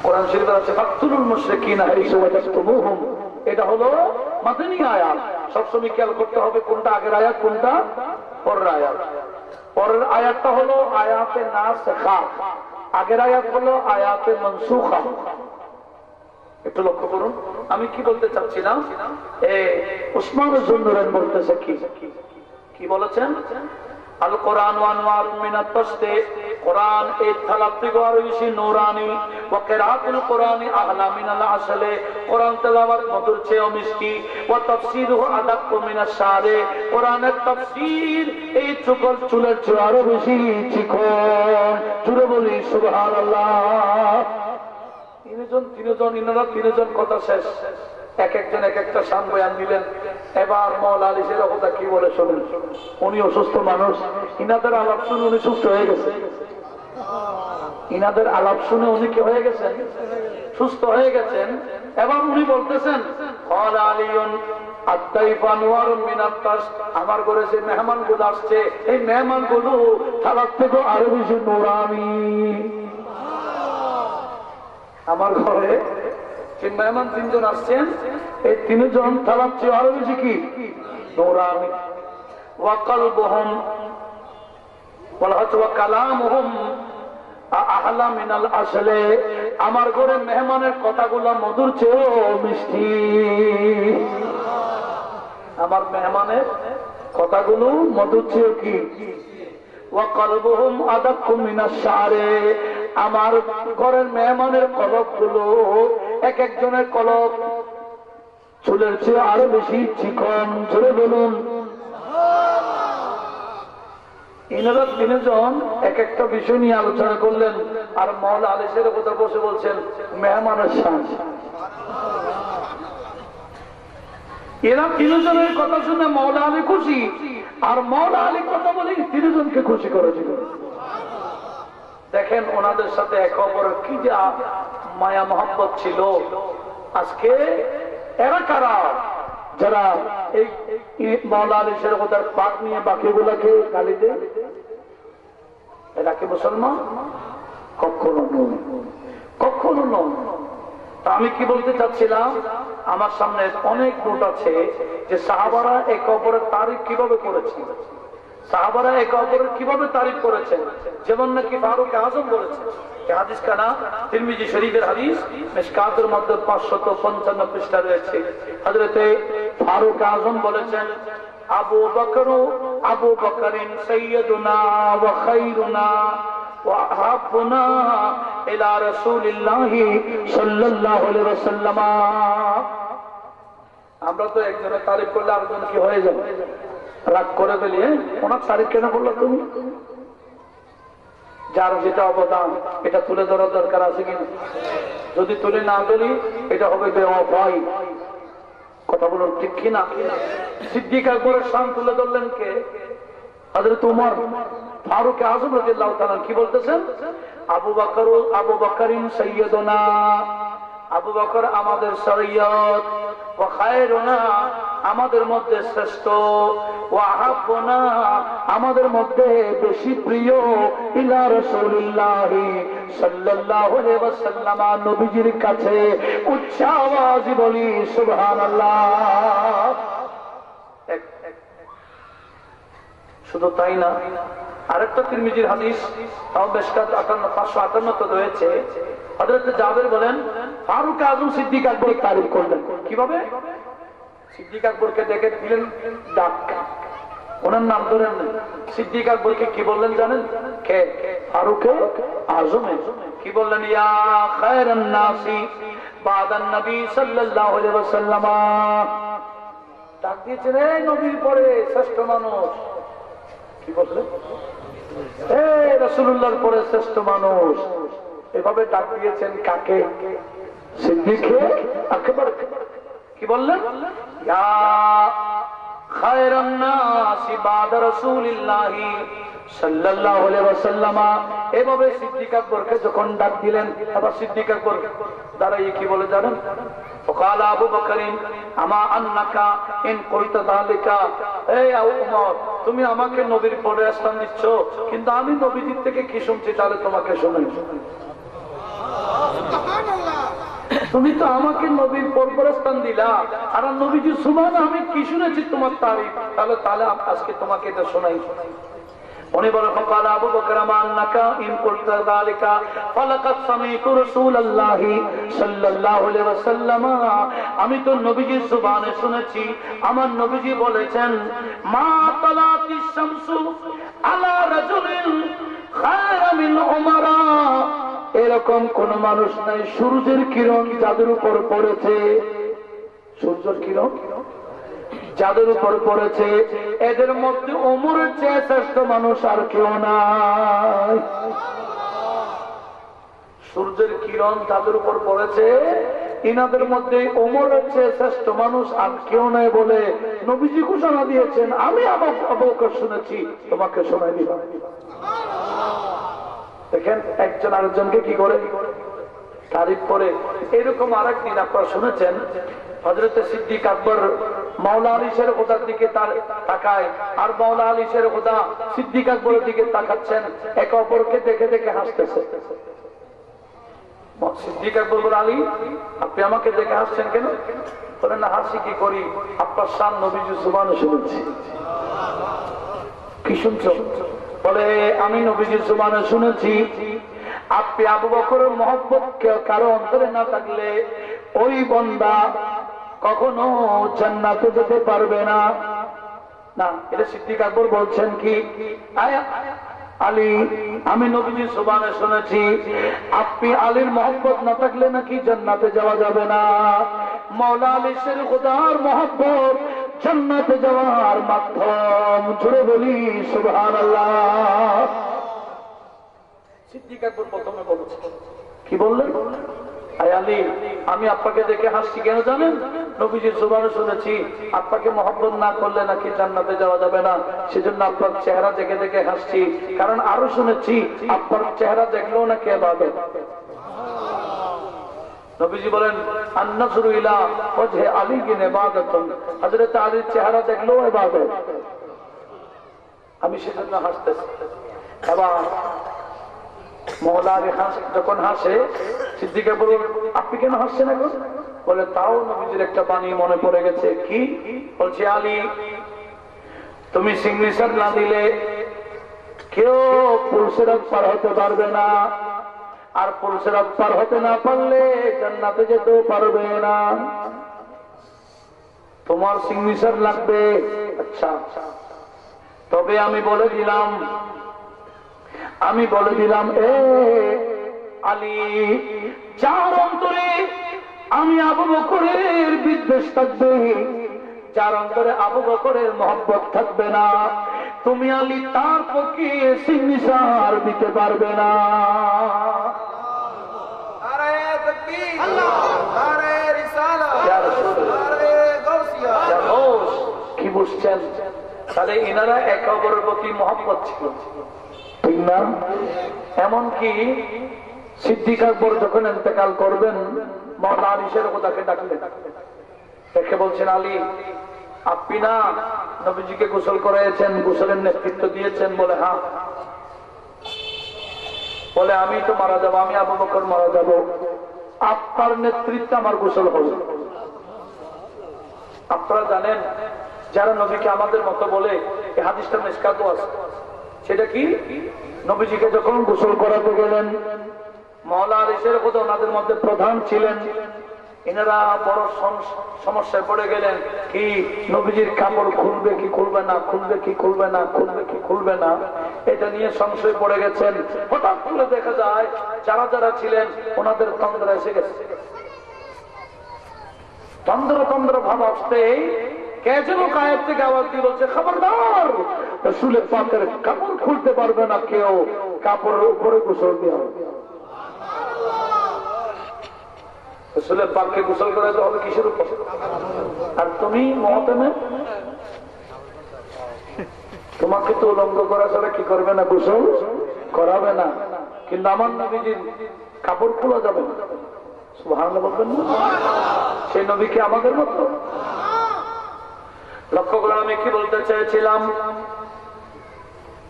কোরআন শরীফে আছে ফাকতুলুল মুশরিকিনা হাইসু ওয়াজাদতুমুহুম, এটা হলো মাদানী আয়াত। সবসময় খেয়াল করতে হবে কোনটা আগের আয়াত কোনটা পরের আয়াত। পরের আয়াতটা হলো আয়াতে নাসখা, আগের আয়াত হলো আয়াতে মানসুখা। একটু লক্ষ্য করুন আমি কি বলতে চাচ্ছিলাম। উসমান যুন্নুরাইন বলতেছে কি বলেছেন, আল কোরআন ওয়ানওয়ার মিনাত তাসদে, কোরআন এই তালাফি গরিশি নূরানি ওয়া কিরাআতুল কোরআনি আহলা মিনাল আসলে, কোরআন তেলাওয়াত মধুর চেয়ে মিষ্টি, ওয়া তাফসীরুহু আদাক্কু মিনাশ শারে, কোরআনের তাফসীর এই চুলের চেয়ে আরো বেশি চিকন। জুড়ে বলি সুবহানাল্লাহ। তিনজন কথা শেষ, এক একজন এক একটা শান বয়ান দিলেন। এবার মওলা আলী শের কথা কি বলে শুনুন। উনি অসুস্থ মানুষ, ইনাদের আলাপ শুনে উনি সুস্থ হয়ে গেছে। ইনাদের আলাপ শুনে উনি কি হয়ে গেছেন, সুস্থ হয়ে গেছেন। এবার উনি বলতেছেন ক্বালা আলিয়ুন আত-তাইফা নূরুম মিনাত তাস, আমার ঘরে যে মেহমানগুলো আসছে এই মেহমানগুলো থালার থেকে আরো বেশি নূরানি। আমার ঘরে যে মেহমান তিনজন আসছেন, এই তিনজন থালার চেয়ে আরো বেশি কি নূরানি। ওয়া কলবুহুম ওয়া কালামুহুম আহলা মিনাল আসলে, আমার ঘরে মেহমানের কথাগুলো মধুর চেয়েও মিষ্টি। আমার মেহমানের কথাগুলো মধুর চেয়েও কি। ওয়া কলবুহুম আদাক্কু মিনাশ শারে, আমার ঘরের মেহমানের কলবগুলো এক একজনের কলব চুলের চেয়ে আরো বেশি চিকন। জোরে বলুন। ইনারা তিনজন এক একটা বিষয় নিয়ে আলোচনা করলেন, আর মওলা আলী শের কথা বসে বলছেন মেহমানের শান। এরা তিনজনের কথা শুনে মওলা আলী খুশি, আর মওলা আলী কথা বলে তিনজনকে খুশি করেছিল। দেখেন ওনাদের সাথে একে অপরের কি যা মায়া মহব্বত ছিল। আজকে এরা কারা যারা এই মওলা আলী শের কথার পাক নিয়ে বাকিগুলাকে গালি দেয়? এরা কি মুসলমান? কখনো নয়, কখনো নয়। আমি কি বলতে চাচ্ছিলাম, আমার সামনে অনেক নোট আছে যে সাহাবারা একে অপরের তারিফ কিভাবে করেছে, সাহাবারা একে অপরের কিভাবে তারিফ করেছেন। যেমন নাকি ফারুক আজম বলেছেন, হাদিস কানা তিরমিজি শরীফের হাদিস, মিশকাতের মধ্যে 555 পৃষ্ঠা রয়েছে। হযরতে ফারুক আজম বলেছেন আবু বকরিন সাইয়্যিদুনা ওয়া খায়রুনা ওয়া আহাব্বুনা ইলা রাসূলিল্লাহি সাল্লাল্লাহু আলাইহি ওয়াসাল্লাম। আমরা তো একজনের তারিফ করলে আরেকজন কি হয়ে যাবে, রাগ করে ফেলি, ওনার তারিফ কেন করলো তুমি? যার যেটা অবদান এটা তুলে ধরার দরকার আছে কিনা? যদি তুলে না ধরি এটা হবে বেওয়াফাই। কথা বলুন ঠিক কিনা? সিদ্দিক আকবরের শান তুলে ধরলেন কে? হযরত উমর ফারুক আযম রাদিয়াল্লাহু তাআলা। কি বলতেছেন? আবু বকরিন সাইয়্যিদুনা, আবু বকর আমাদের শরীয়ত, ওয়া খায়রুনা আমাদের মধ্যে শ্রেষ্ঠ, ওয়া আহাব্বুনা আমাদের মধ্যে বেশি প্রিয়, ইলা রাসূলিল্লাহ সাল্লাল্লাহু আলাইহি ওয়াসাল্লাম নবীজির কাছে উচ্চ আওয়াজে বলি সুবহানাল্লাহ। শুধু তাই না, আরেকটা তিরমিজির হাদিস তাও বেশকাত 558 রয়েছে। হযরত জাবের বলেন ফারুক আযম সিদ্দিক আকবরের তারিফ করলেন। কিভাবে? সিদ্দিক আকবরকে ডেকে দিলেন ডাক, ওনার নাম ধরেন সিদ্দিক আকবরকে কি বললেন জানেন? কে? ফারুক আযম। কি বললেন? ইয়া খায়রান নাসি বাদান নবী সাল্লাল্লাহু আলাইহি ওয়াসাল্লাম। ডাক দিয়েছেন এই নবীর পরে শ্রেষ্ঠ মানুষ। কি বললেন? এই রাসূলুল্লাহর পরে শ্রেষ্ঠ মানুষ। এভাবে ডাক দিয়েছেন কাকে? সিদ্দিক আকবর। কি বললেন? ইয়া খায়রান নাসি বাদা রাসূলিল্লাহ সাল্লাল্লাহু আলাইহি ওয়াসাল্লাম। এভাবে সিদ্দিক আকবরকে যখন ডাক দিলেন, আবার সিদ্দিক আকবর দাঁড়িয়ে কি বলে জানেন? وقال ابو بكر اما انك ان قلت ذلك এই উমর, তুমি আমাকে নবীর পরে স্থান দিচ্ছ, কিন্তু আমি নবীজির থেকে কি শুনছি তাহলে তোমাকে শোনাই। সুবহানাল্লাহ। তুমি তো আমাকে নবীর পরে স্থান দিলা, আর নবীজি সুবহান আমি কি শুনেছি তোমার তারিফ, তাহলে আজকে তোমাকে এটা শোনাই। উনি বলেন فقال ابو بكر ما انك ان قلت ذلك فلقد سمعت رسول الله صلى الله عليه وسلم। আমি তো নবীজির সুবহানে শুনেছি, আমার নবীজি বলেছেন মা তালাতিশ শামসু আলা রাজুলিন খায়রা মিন উমারা। এরকম কোন মানুষ নাই সূর্যের কিরণ যাদের উপর পড়েছে, সূর্যের কিরণ যাদের উপর পড়েছে এদের মধ্যে ওমরের চেয়ে শ্রেষ্ঠ মানুষ আর কেউ নাই। সূর্যের কিরণ যাদের উপর পড়েছে ইনাদের মধ্যে ওমরের চেয়ে শ্রেষ্ঠ মানুষ আর কেউ নাই বলে নবীজি ঘোষণা দিয়েছেন। আমি আবু বকর শুনেছি, তোমাকে শোনাই দিলাম। দেখেন একজন আরেকজনকে কি করে তারিফ করে। এরকম আরেকদিন আপনারা শুনেছেন হযরত সিদ্দিক আকবর মাওলা আলী শের খোদার দিকে তাকায়, আর মাওলা আলী শের খোদা সিদ্দিক আকবরের দিকে তাকাচ্ছেন, একে অপরকে দেখে দেখে হাসতেছে। সিদ্দিক আকবর বলে আলী আপনি আমাকে দেখে হাসছেন কেন? বলেন না হাসি কি করি, আপনার শান নবীজি সুবহান শুনেছি। কি শুনছো? বলে আমি নবীজি সুবহান শুনেছি আপনি আবু বকরের মহব্বত কারো অন্তরে না থাকলে ওই বান্দা কখনো জান্নাতে যেতে পারবে না। না, এটা সিদ্দিক আকবর বলছেন কি আলী আমি নবীজি সুবহানে শুনেছি আপনি আলীর মহব্বত না থাকলে নাকি জান্নাতে যাওয়া যাবে না। মাওলা আলী শের খোদার মহব্বত জান্নাতে যাওয়ার মাধ্যম। জুড়ে বলি সুবহানাল্লাহ। সিদ্দিক আকবর প্রথমে বলেছেন কি বললেন? আয় আলী আমি আপনাকে দেখে হাসছি কেন জানেন? নবীজির জবানে শুনেছি আপনাকে মহব্বত না করলে নাকি জান্নাতে যাওয়া যাবে না, সেজন্য আপনার চেহারা দেখে দেখে হাসছি। কারণ আরো শুনেছি আপনার চেহারা দেখলেও নাকি ইবাদত। নবীজি বলেন আন-নাযরু ইলা ওয়াজহি আলীন ইবাদাতুন, হযরত আলীর চেহারা দেখলেও ইবাদত। আমি সেজন্য হাসতেছি। এবার মওলা আলী যখন হাসে সিদ্দিক বলে আপনি কেন হাসছেন এখন? বলে তাও নবীজির একটা বাণী মনে পড়ে গেছে। কি বলছে? আলী তুমি সিগনেচার না দিলে কেউ পুলসিরাত পার হতে পারবে না, আর পুলসিরাত পার হতে না পারলে জান্নাতে যেতেও পারবে না। তোমার সিগনেচার লাগবে। আচ্ছা তবে আমি বলে দিলাম এ আলী যার অন্তরে আমি আবু বকরের বিদ্বেষ থাকবে, যার অন্তরে আবু বকরের মহব্বত থাকবে না, তুমি আলী তার পক্ষে সিগনেচার দিতে পারবে না। কি বুঝছেন? তাহলে এনারা একে অপরের প্রতি মহব্বত ছিল, ঠিক না? এমনকি সিদ্দিক আকবর যখন ইন্তেকাল করবেন, মাওলানা আলিশের ওদাকে ডাকলেন, দেখে বলছেন, আলী আপনি না নবীজিকে গোসল করাইছেন, গোসলের নেতৃত্ব দিয়েছেন? বলে হ্যাঁ। বলে আমি তো মারা যাবো, আমি আবু বকর মারা যাবো, আপনার নেতৃত্বে আমার গোসল হবে। আপনারা জানেন যারা নবীকে আমাদের মতো বলে, এই হাদিসটা মিশকাতও আছে, সেটা কি? নবীজিকে যখন গোসল করাতে গেলেন, মাওলানা আলিশের কথা ওনাদের মধ্যে প্রধান ছিলেন, এনারা বড় সমস্যায় পড়ে গেলেন। কি নবীজির কাপড় খুলবে কি খুলবে না, খুলবে কি খুলবে না, খুলবে কি খুলবে না, এটা নিয়ে সংশয় পড়ে গেছেন। হঠাৎ করে দেখা যায় যারা যারা ছিলেন ওনাদের তন্দ্রা এসে গেছে। তন্দ্র ভাব আসতে কে যেন গায়েব থেকে আওয়াজ দিয়ে বলছে, খবরদার, রাসূলের পাকের কাপড় খুলতে পারবে না কেউ, কাপড়ের উপরে গোসল দেওয়া হবে। রাসূলের পাককে গোসল করাতে হবে কিসের উপর? আর তুমি মহতেমে তোমাকে তো উলঙ্গ করা ছাড়া কি করবে না? গোসল করাবে না। কিন্তু আমার নবীজির কাপড় খোলা যাবে না। সুবহানাল্লাহ বলবেন না? সেই নবী কি আমাদের মতো? লক্ষ্য করে আমি কি বলতে চাইছিলাম,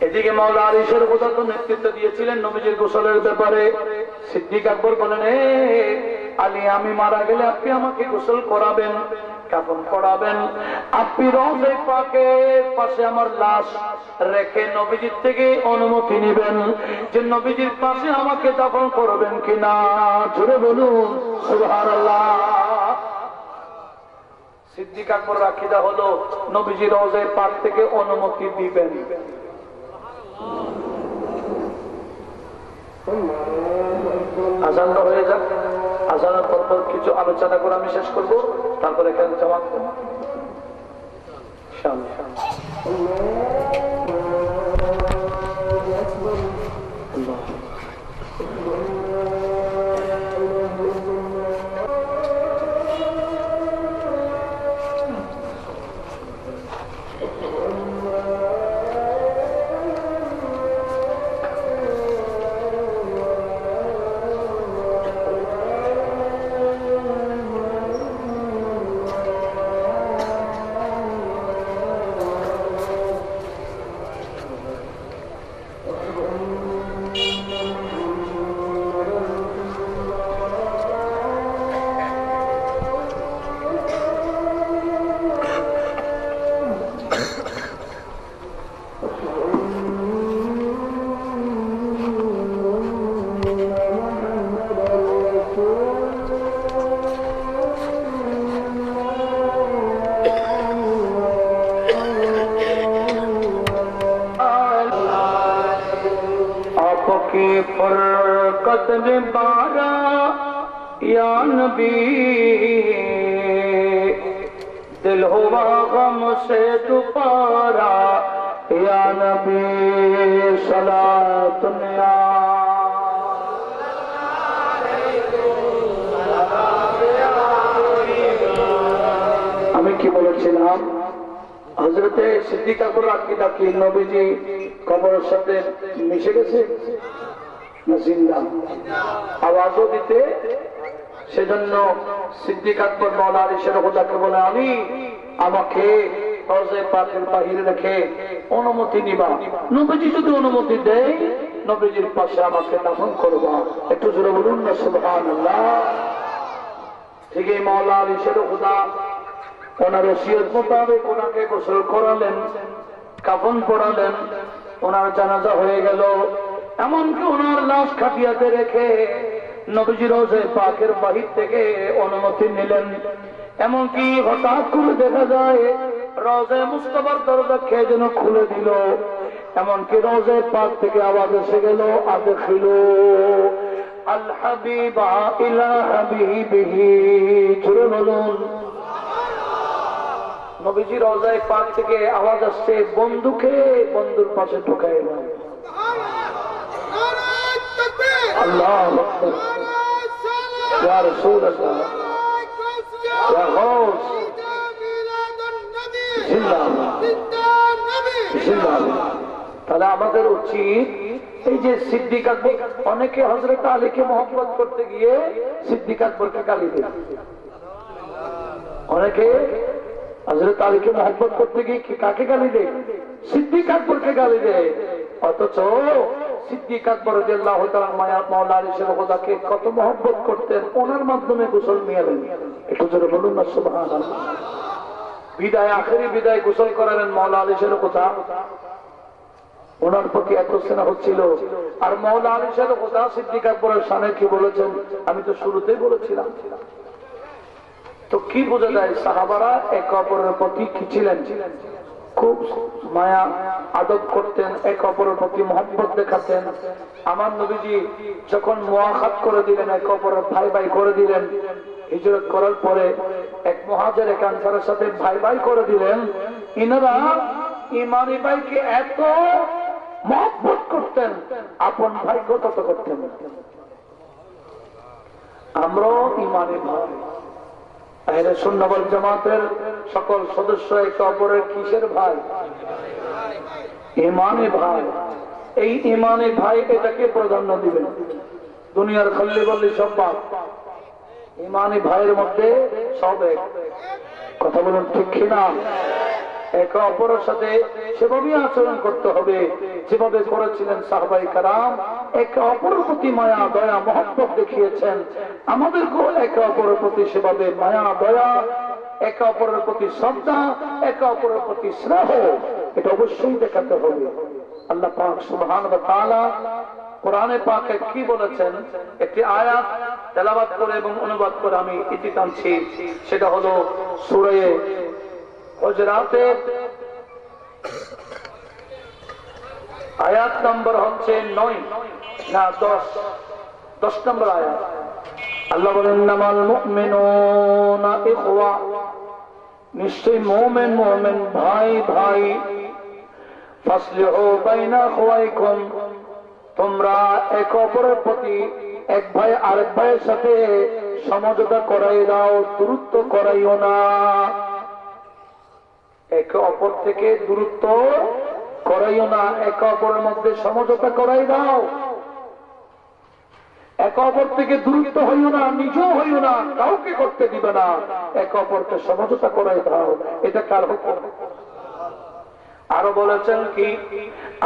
এদিকে মাওলানা আলিশের কথা তো নেতৃত্ব দিয়েছিলেন নবীজির গোসলের ব্যাপারে। সিদ্দিক আকবর বলেন, আলী আমি মারা গেলে আপনি আমাকে গোসল করাবেন, কাফন পরাবেন, আপনি রওজা পাকের পাশে আমার লাশ রেখে নবীজির থেকে অনুমতি নেবেন যে নবীজির পাশে আমাকে দাফন করবেন কিনা। জোরে বলুন সুবহানাল্লাহ। সিদ্দিক আকবর রাখিদা হলো নবীজির রওজা পাক থেকে অনুমতি দিবেন। আজানটা হয়ে যাক, আজানের পর কিছু আলোচনা করে আমি শেষ করবো, তারপরে এখানে জমা করবো दिल हुआ गम से दुपारा या नबी सलातुन আমি কি বলেছিলাম? হযরতে সিদ্দিক আকবর আকীদা কি নবীজি কবরের সাথে মিশে গেছে না জিন্দা? আওয়াজও দিতে, সেজন্য সিদ্দিক আকবর মাওলানা আলিশের খোদাকে বলে, আমি আমাকে রওজা পাকের বাহিরে রেখে অনুমতি নিবা, নবীজি যদি অনুমতি দেয় নবীজির পাশে আমাকে দাফন করবা। একটু জোরে বলুন না সুবহানাল্লাহ। ঠিক এই মাওলানা আলিশের খোদা ওনার ওসিয়ত মোতাবেক ওনাকে গোসল করালেন, কাফন পরালেন, ওনার জানাজা হয়ে গেল। এমনকি ওনার লাশ খাটিয়াতে রেখে নবীজি রওজা পাকের বাহির থেকে অনুমতি নিলেন। এমনকি হঠাৎ করে দেখা যায় রওজা মুস্তাফার দরজা কে যেন খুলে দিল। এমনকি রওজা পাক থেকে আওয়াজ এসে গেল, আদখিলু আল হাবিবা ইলা হাবিবিহি। জোরে বলুন। নবীজি রওজায়ে পাক থেকে আওয়াজ আসছে, বন্ধুকে বন্ধুর পাশে ঢুকাই দাও। আল্লাহু আকবার, ইয়া রাসূলুল্লাহ, ইয়া গাউস, জিন্দাবাদ জিন্দাবাদ। তাহলে আমাদের উচিত এই যে সিদ্দিক আকবর, অনেকে হযরত আলীকে মহব্বত করতে গিয়ে সিদ্দিক আকবরকে গালি দেয়। অনেকে হযরত আলীকে মহব্বত করতে গিয়ে কাকে গালি দেয়? সিদ্দিক আকবরকে গালি দেয়। অথচ সিদ্দিক আকবর রাদিয়াল্লাহু তাআলা মাওলা আলী শরীফকে কত মহব্বত করতেন, ওনার মাধ্যমে গোসল নিলেন। একটু জোরে বলুন না সুবহানাল্লাহ। বিদায়, আখেরি বিদায় গোসল করালেন মাওলা আলী শরীফ, ওনার প্রতি এত স্নেহ হচ্ছিল। আর মাওলা আলী শরীফ সিদ্দিক আকবরের শানে কি বলেছেন আমি তো শুরুতেই বলেছিলাম। তো কি বোঝা যায়? সাহাবারা একে অপরের প্রতি কি ছিলেন? খুব মায়া আদব করতেন, একে অপরের প্রতি মহব্বত দেখাতেন। আমার নবীজি যখন মুআখাত করে দিলেন, একে অপরের ভাই ভাই করে দিলেন, হিজরত করার পরে এক মুহাজির এক আনসারের সাথে ভাই ভাই করে দিলেন। ইনারা ইমানি ভাইকে এত মহব্বত করতেন, আপন ভাইকে তত করতেন। আমরাও ইমানি ভাই, আহলে সুন্নাহ ওয়াল জামাতের সকল সদস্য একে অপরের কিসের ভাই? ইমানি ভাই। এই ইমানি ভাই এটাকে প্রাধান্য দিবেন। দুনিয়ার খল্লি বল্লি সব বাদ, ইমানি ভাইয়ের মধ্যে সব এক। কথা বলুন ঠিক কিনা? একে অপরের সাথে সেভাবে আচরণ করতে হবে যেভাবে করেছিলেন সাহাবায়ে কেরাম। একে অপরের প্রতি মায়া দয়া মহব্বত দেখিয়েছেন, আমাদেরকেও একে অপরের প্রতি সেভাবে মায়া দয়া, একে অপরের প্রতি শ্রদ্ধা, একে অপরের প্রতি স্নেহ, এটা অবশ্যই দেখাতে হবে। আল্লাহ পাক সুবহানাহু ওয়া তাআলা কোরআনে পাকে কি বলেছেন, একটি আয়াত তেলাওয়াত করে এবং অনুবাদ করে আমি ইতি টানছি। সেটা হলো সূরা হুজরাতের আয়াত নম্বর হচ্ছে 9 না 10 নম্বর আয়াত। আল্লাহ বলেন, ইন্নামাল মুমিনুনা ইখওয়া, নিশ্চয় মুমিন মুমিন ভাই ভাই, ফাসলিহু বাইনা আখওয়াইকুম, তোমরা এক অপরের প্রতি এক ভাই আরেক ভাইয়ের সাথে সমঝোতা করাই দাও, দূরত্ব করাইও না। একে অপর থেকে দূরত্ব করাইও না, একে অপরের মধ্যে সমঝোতা করাই দাও। একে অপর থেকে দূরত্ব হইও না, নিজেও হইও না, কাউকে করতে দিবে না, একে অপরকে সমঝোতা করাই দাও। এটা কার হুকুম? আরো বলেছেন কি?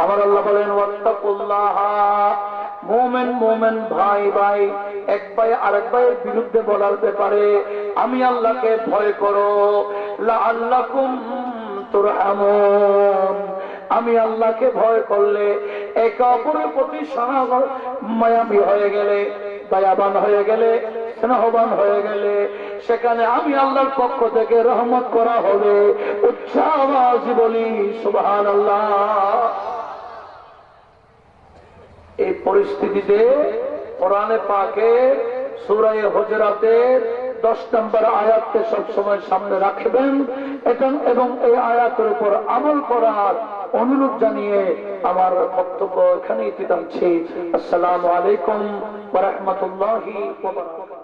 আমার আল্লাহ বলেন, ওয়াত্তাকুল্লাহ, মুমিন মুমিন ভাই ভাই এক ভাই আরেক ভাইয়ের বিরুদ্ধে বলার ব্যাপারে আমি আল্লাহকে ভয় করো, লাআল্লাকুম তুরহামুন, আমি আল্লাহকে ভয় করলে, একে অপরের প্রতি মায়াবী হয়ে গেলে, দয়াবান হয়ে গেলে, স্নেহবান হয়ে গেলে, সেখানে আমি আল্লাহর পক্ষ থেকে রহমত করা হবে। উচ্চ আওয়াজ বলি সুবহানাল্লাহ। এই পরিস্থিতিতে কোরআনে পাকে সূরা হুজরাতের 10 নম্বর আয়াতকে সবসময় সামনে রাখবেন এবং এই আয়াতের উপর আমল করার অনুরোধ জানিয়ে আমার বক্তব্য এখানেই ইতি টানছি। আসসালামু আলাইকুম ওয়া রাহমাতুল্লাহি ওয়া বারাকাতুহু।